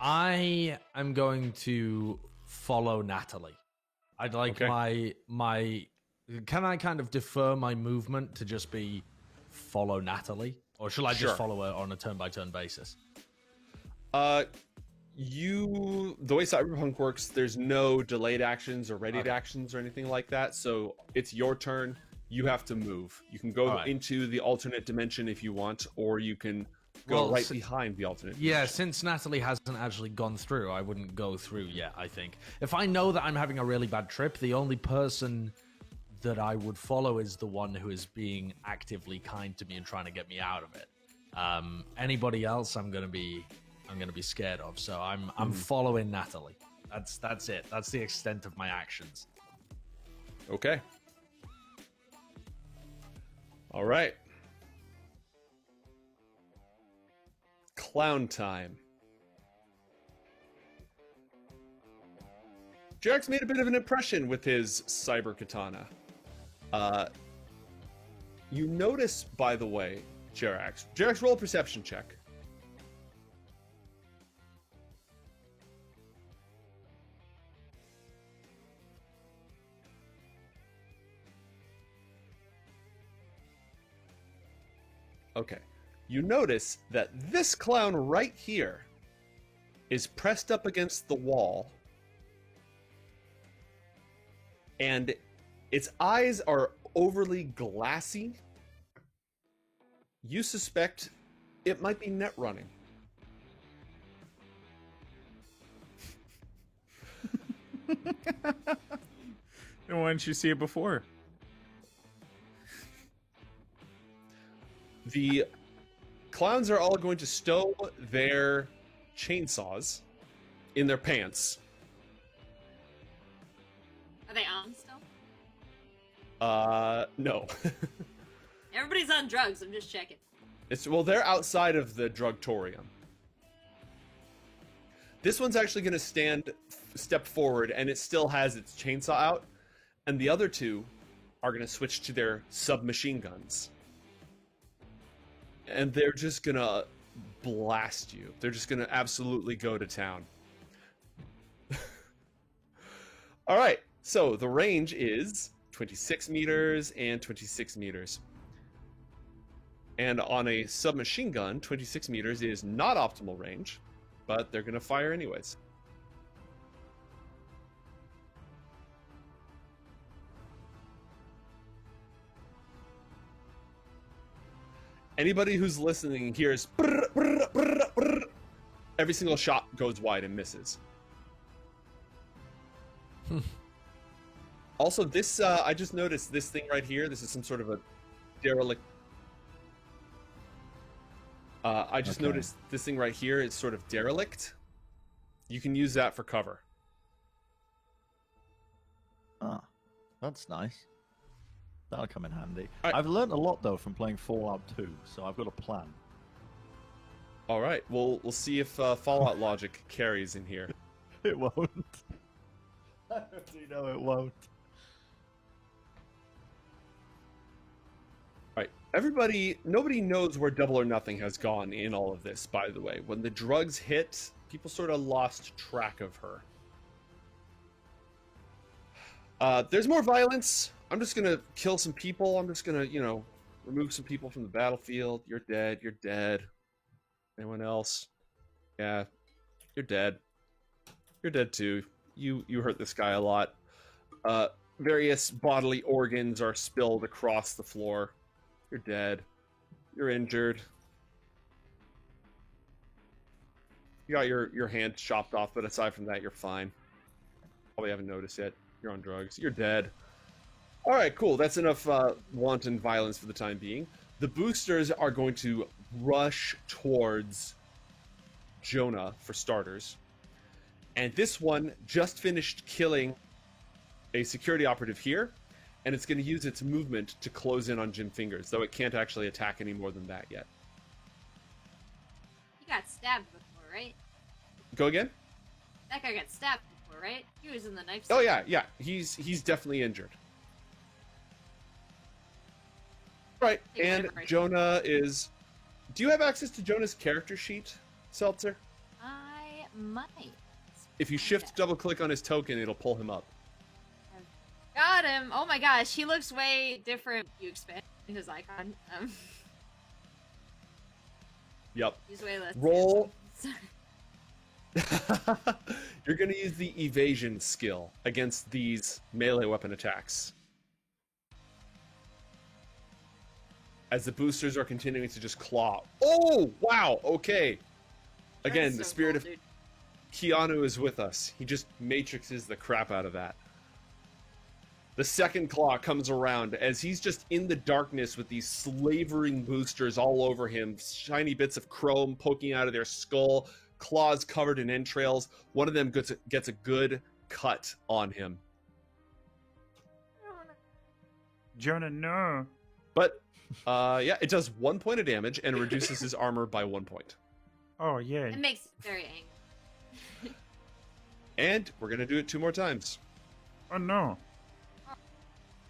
D: I am going to follow Natalie. I'd like
A: Okay.
D: my can I kind of defer my movement to just be follow Natalie? Or shall I
A: Sure.
D: just follow her on a turn-by-turn basis?
A: The way Cyberpunk works, there's no delayed actions or readied
D: Okay.
A: actions or anything like that. So it's your turn. You have to move. You can go
D: All right.
A: into the alternate dimension if you want, or you can go
D: Well,
A: right
D: s-
A: behind the alternate.
D: Yeah,
A: dimension.
D: since Natalie hasn't actually gone through, I wouldn't go through yet, I think. If I know that I'm having a really bad trip, the only person that I would follow is the one who is being actively kind to me and trying to get me out of it. Anybody else I'm gonna be scared of. So I'm following Natalie. That's it. That's the extent of my actions.
A: Okay. All right. Clown time. Jerax made a bit of an impression with his cyber katana. You notice, by the way, Jerax, roll a perception check. Okay. You notice that this clown right here is pressed up against the wall, and its eyes are overly glassy. You suspect it might be net running.
E: Then why didn't you see it before?
A: The clowns are all going to stow their chainsaws in their pants.
H: Are they on still?
A: No.
H: Everybody's on drugs. I'm just checking.
A: Well, they're outside of the drugtorium. This one's actually going to step forward, and it still has its chainsaw out. And the other two are going to switch to their submachine guns. And they're just going to blast you. They're just going to absolutely go to town. All right, so the range is 26 meters and 26 meters. And on a submachine gun, 26 meters is not optimal range, but they're going to fire anyways. Anybody who's listening hears brr, brr, brr, brr. Every single shot goes wide and misses. Also, this I just noticed this thing right here. This is some sort of a derelict. I just noticed this thing right here is sort of derelict. You can use that for cover.
F: Ah, that's nice. That'll come in handy.
A: Right.
F: I've learned a lot though from playing Fallout 2, so I've got a plan.
A: All right, we'll see if Fallout logic carries in here.
F: It won't. I already know it won't.
A: Right. Nobody knows where Double or Nothing has gone in all of this, by the way. When the drugs hit, people sort of lost track of her. There's more violence. I'm just gonna kill some people. I'm just gonna, remove some people from the battlefield. You're dead. You're dead. Anyone else? Yeah. You're dead. You're dead too. You hurt this guy a lot. Various bodily organs are spilled across the floor. You're dead. You're injured. You got your hand chopped off, but aside from that, you're fine. Probably haven't noticed yet. You're on drugs. You're dead. All right, cool. That's enough wanton violence for the time being. The boosters are going to rush towards Jonah, for starters. And this one just finished killing a security operative here, and it's going to use its movement to close in on Jim Fingers, though it can't actually attack any more than that yet.
H: He got stabbed before, right?
A: Go again?
H: That guy got stabbed before, right? He was in the knife.
A: Oh,
H: section.
A: yeah. He's definitely injured. Right, and Jonah is... Do you have access to Jonah's character sheet, Seltzer?
H: I might.
A: If you shift double-click on his token, it'll pull him up.
H: Got him! Oh my gosh, he looks way different. You expand his icon.
A: Yep.
H: He's way less.
A: Roll. You're going to use the evasion skill against these melee weapon attacks. As the boosters are continuing to just claw. Oh, wow, okay. Again,
H: That's
A: the
H: so
A: spirit
H: cool,
A: of
H: dude.
A: Keanu is with us. He just matrixes the crap out of that. The second claw comes around as he's just in the darkness with these slavering boosters all over him, shiny bits of chrome poking out of their skull, claws covered in entrails. One of them gets a good cut on him.
E: Jonah, no.
A: But, yeah, it does 1 point of damage and reduces his armor by 1 point.
E: Oh, yay.
H: It makes it very angry.
A: And we're going to do it 2 more times.
E: Oh, no.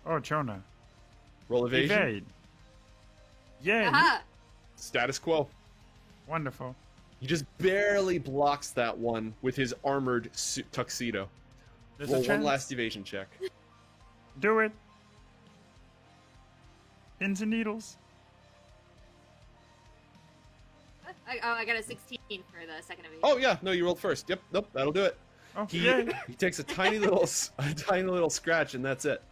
E: Oh, Jonah.
A: Roll evasion.
E: Evade. Yay.
H: Aha!
A: Status quo.
E: Wonderful.
A: He just barely blocks that one with his armored tuxedo.
E: There's
A: Roll
E: a
A: one
E: chance.
A: last evasion check.
E: Do it. Pins and needles.
H: I got a 16 for the second evasion.
A: Oh yeah, no, you rolled first. Yep, nope, that'll do it.
E: Oh,
A: He
E: yay.
A: he takes a tiny little scratch, and that's it.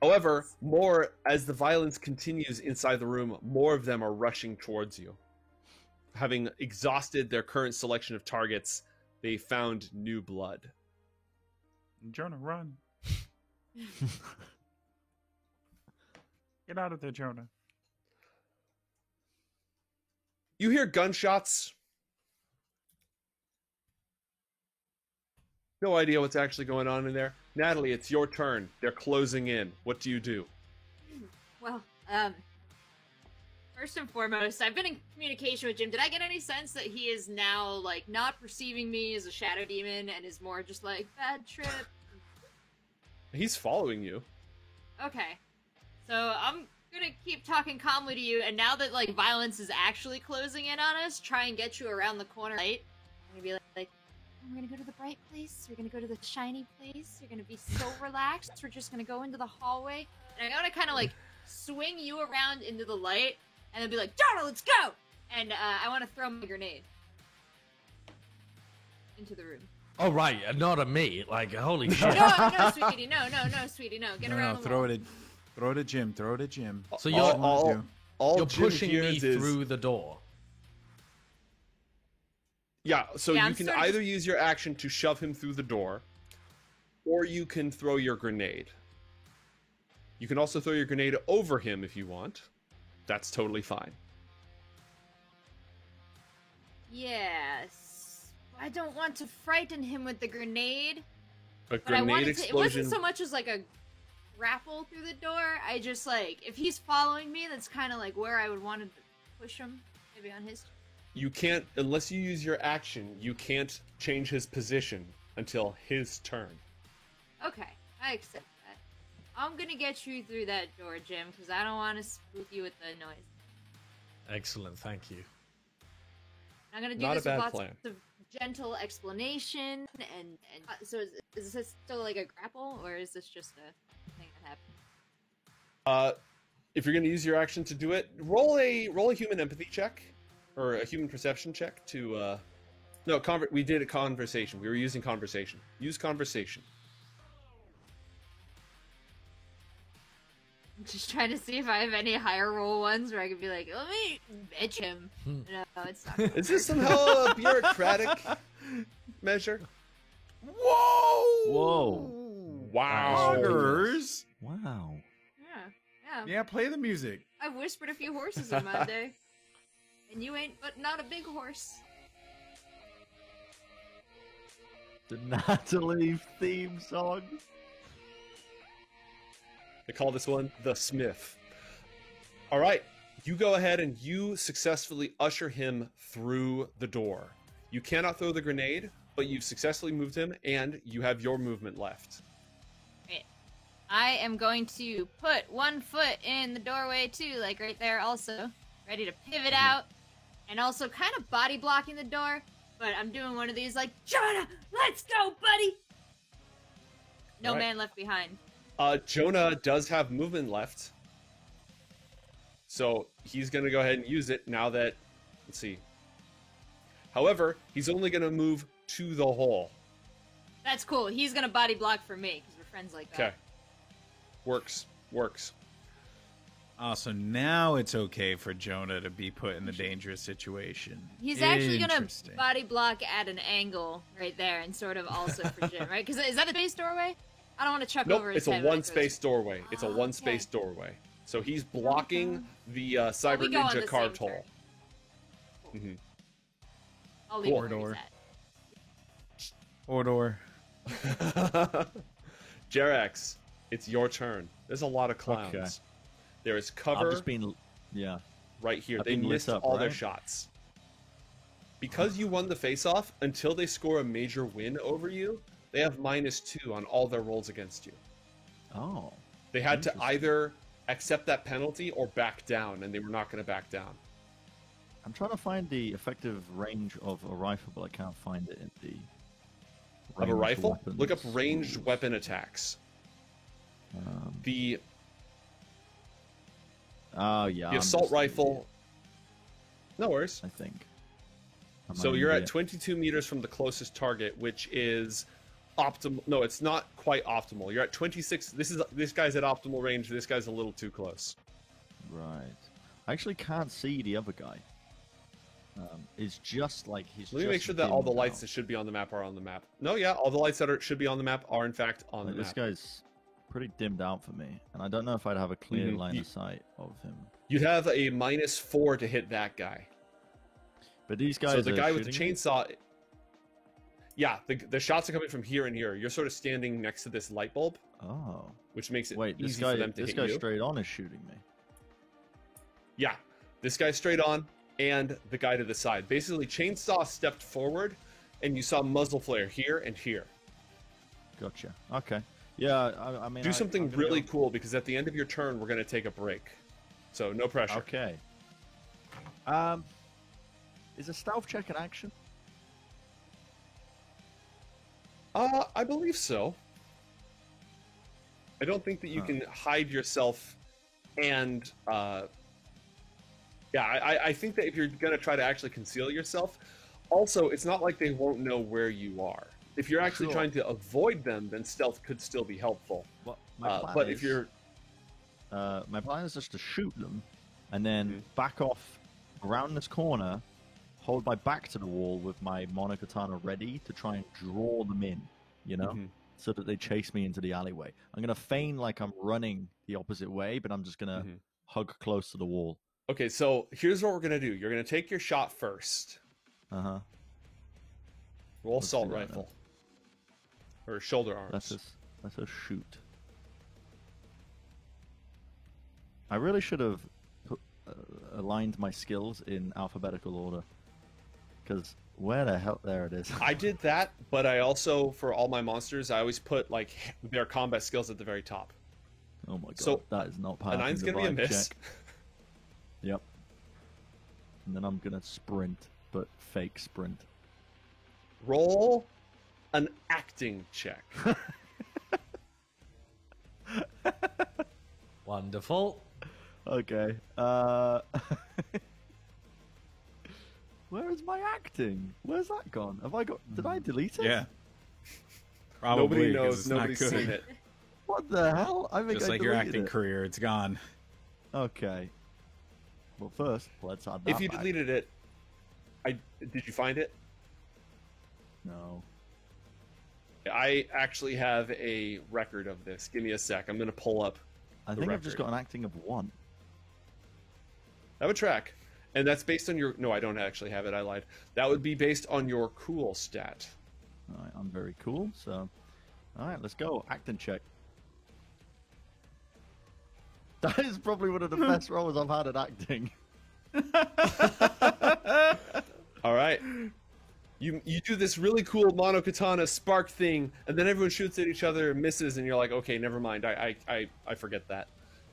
A: However, as the violence continues inside the room, more of them are rushing towards you. Having exhausted their current selection of targets, they found new blood.
E: Jonah, run. Get out of there, Jonah.
A: You hear gunshots. No idea what's actually going on in there. Natalie, it's your turn. They're closing in. What do you do?
H: Well, First and foremost, I've been in communication with Jim. Did I get any sense that he is now, like, not perceiving me as a shadow demon and is more just like, bad trip?
A: He's following you.
H: Okay. So I'm gonna keep talking calmly to you, and now that, like, violence is actually closing in on us, try and get you around the corner. Right? I'm gonna be like, we're gonna go to the bright place, we're gonna go to the shiny place, you're gonna be so relaxed, we're just gonna go into the hallway, and I'm gonna kind of, like, swing you around into the light, and then be like, Jonah, let's go! And I want to throw my grenade into the room.
D: Oh right, not at me. Like holy shit.
H: No, sweetie, no, sweetie, no. Get around the
E: throw
H: wall.
E: It at Jim. Throw it at Jim.
D: So you're
A: All
D: you're
A: Jim
D: pushing me
A: hears is-
D: through the door.
A: Yeah, so
H: Yeah,
A: you
H: I'm
A: can
H: sort of
A: either use your action to shove him through the door, or you can throw your grenade. You can also throw your grenade over him if you want. That's totally fine.
H: Yes. I don't want to frighten him with the grenade.
A: A
H: But I
A: grenade
H: wanted to. It
A: explosion.
H: wasn't so much as like a grapple through the door. I just like if he's following me, that's kind of like where I would want to push him, maybe on his.
A: You can't, unless you use your action, you can't change his position until his turn.
H: Okay, I accept that. I'm gonna get you through that door, Jim, because I don't want to spook you with the noise.
D: Excellent, thank you.
H: I'm gonna do
A: Not a
H: this
A: bad
H: with lots
A: plan.
H: of gentle explanation, and so is this still like a grapple, or is this just a thing that happened?
A: If you're going to use your action to do it, roll a human empathy check or a human perception check to. No, we did a conversation. We were using conversation. Use conversation.
H: I'm just trying to see if I have any higher roll ones where I could be like, let me bitch him. No, it's not.
A: Is this somehow a bureaucratic measure?
E: Whoa!
A: Wow.
E: Poggers!
F: Wow.
H: Yeah.
E: Yeah, play the music.
H: I've whispered a few horses in my day. And you ain't but not a big horse.
F: The Natalie theme song.
A: They call this one the Smith. All right, you go ahead and you successfully usher him through the door. You cannot throw the grenade, but you've successfully moved him, and you have your movement left.
H: Right. I am going to put one foot in the doorway too, like right there also. Ready to pivot out. And also kind of body blocking the door. But I'm doing one of these like, Jonah, let's go, buddy! No
A: All right.
H: man left behind.
A: Jonah does have movement left. So he's going to go ahead and use it now that, let's see. However, he's only going to move to the hole.
H: That's cool. He's gonna body block for me, because we're friends like that.
A: Okay. Works.
E: So now it's okay for Jonah to be put in the dangerous situation.
H: He's actually gonna
E: Interesting.
H: body block at an angle right there, and sort of also for Jim, right? Because is that a base doorway? I don't want to chuck
A: Nope,
H: over his
A: it's a
H: head. when it
A: one-space
H: goes-
A: doorway. It's a
H: Oh,
A: one-space
H: okay.
A: doorway. So he's blocking the Cyber
H: we go on
A: Ninja
H: the
A: card
H: same
A: hole.
H: turn.
A: Mhm.
H: I'll leave
A: Cool.
H: him where
E: Door.
H: he's at.
E: Ordor.
A: Jerax, it's your turn. There's a lot of clowns.
F: Okay.
A: There is
F: I've
A: cover
F: just been, yeah.
A: right here.
F: I've
A: They
F: been lit
A: missed
F: up,
A: all their
F: right?
A: shots. Because you won the face-off, until they score a major win over you, they have -2 on all their rolls against you.
F: Oh.
A: They had to
F: Interesting.
A: either accept that penalty or back down, and they were not going to back down.
F: I'm trying to find the effective range of a rifle, but I can't find it in the.
A: Of a
F: ranged
A: rifle?
F: weapons
A: Look up ranged
F: rules.
A: weapon attacks. The
F: Oh yeah.
A: the
F: I'm
A: assault
F: just an
A: rifle.
F: idiot,
A: No worries.
F: I think. Am I
A: So
F: an
A: you're at
F: idiot?
A: 22 meters from the closest target, which is optimal. No, it's not quite optimal. You're at 26. This guy's at optimal range. This guy's a little too close.
F: Right. I actually can't see the other guy. It's just like he's.
A: Let me make
F: just
A: sure that all the
F: dimmed
A: lights
F: out.
A: that should be on the map are on the map. No, yeah, all the lights that should be on the map are in fact on
F: Like,
A: the
F: this
A: map.
F: guy's pretty dimmed out for me, and I don't know if I'd have a clear
A: Mhm.
F: line
A: You-
F: of sight of him.
A: You'd have a -4 to hit that guy.
F: But these guys.
A: So the
F: are
A: guy with the
F: shooting me?
A: chainsaw. Yeah, the shots are coming from here and here. You're sort of standing next to this light bulb,
F: Oh.
A: which makes it
F: Wait, this
A: easy
F: guy.
A: for them to
F: This
A: hit
F: guy
A: you.
F: straight on is shooting me.
A: Yeah. this guy straight on, and the guy to the side. Basically, Chainsaw stepped forward, and you saw muzzle flare here and here.
F: Gotcha. Okay. Yeah, I mean...
A: Do something
F: I'm gonna
A: really
F: go-
A: cool, because at the end of your turn, we're going to take a break. So, no pressure.
F: Okay. Is a stealth check an action?
A: I believe so. I don't think that you can hide yourself and... Yeah, I think that if you're going to try to actually conceal yourself, also, it's not like they won't know where you are. If you're actually
F: Sure.
A: trying to avoid them, then stealth could still be helpful.
F: Well, my plan
A: But
F: is,
A: if you're...
F: my plan is just to shoot them, and then
A: Mm-hmm.
F: back off around this corner, hold my back to the wall with my Monokatana ready to try and draw them in, you know,
A: Mhm.
F: so that they chase me into the alleyway. I'm gonna feign like I'm running the opposite way, but I'm just gonna
A: Mhm.
F: hug close to the wall.
A: Okay, so here's what we're going to do. You're going to take your shot first.
F: Uh-huh.
A: Roll
F: Let's
A: assault
F: do that
A: rifle. Or shoulder arms.
F: Let's just shoot. I really should have aligned my skills in alphabetical order. Because where the hell... There it is.
A: I did that, but I also, for all my monsters, I always put like their combat skills at the very top.
F: Oh my god,
A: So,
F: that is not
A: A
F: passing
A: nine's
F: the
A: going to be a
F: vibe
A: miss.
F: check. Yep. And then I'm gonna sprint, but fake sprint.
A: Roll an acting check.
D: Wonderful.
F: Okay. Where is my acting? Where's that gone? Have I got... Did I delete it?
E: Yeah. Probably.
A: Nobody
E: 'cause
A: knows.
E: it's not
A: Nobody's
E: good.
A: seen it.
F: What the hell? I think
E: Just
F: I
E: like your
F: deleted
E: acting
F: it.
E: career, it's gone.
F: Okay. Well, first, let's add that
A: If you
F: back.
A: deleted it, did you find it?
F: No.
A: I actually have a record of this. Give me a sec. I'm going to pull up.
F: I
A: The
F: think I've just
A: record.
F: got an acting of 1.
A: I have a track. And that's based on your... No, I don't actually have it. I lied. That would be based on your cool stat.
F: Alright, I'm very cool, so... Alright, let's go. Acting check. That is probably one of the best rolls I've had at acting.
A: All right. You do this really cool Monokatana spark thing, and then everyone shoots at each other and misses, and you're like, okay, never mind. I forget that.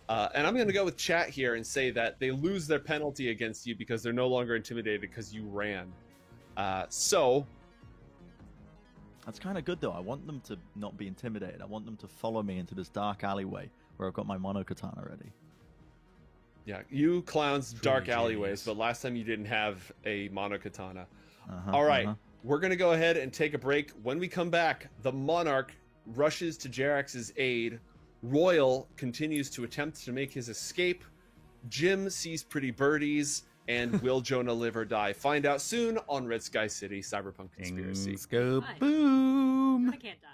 A: And I'm going to go with chat here and say that they lose their penalty against you because they're no longer intimidated because you ran. So...
F: That's kind of good, though. I want them to not be intimidated. I want them to follow me into this dark alleyway where I've got my Monokatana ready.
A: Yeah, you clowns, dark
D: Truly
A: alleyways,
D: genius.
A: but last time you didn't have a Monokatana.
F: Uh-huh,
A: All right,
F: uh-huh.
A: we're going to go ahead and take a break. When we come back, the Monarch rushes to Jerax's aid. Royal continues to attempt to make his escape. Jim sees pretty birdies. And will Jonah live or die? Find out soon on Red Sky City Cyberpunk Conspiracy.
E: Things go
H: Nice.
E: boom.
H: I can't die.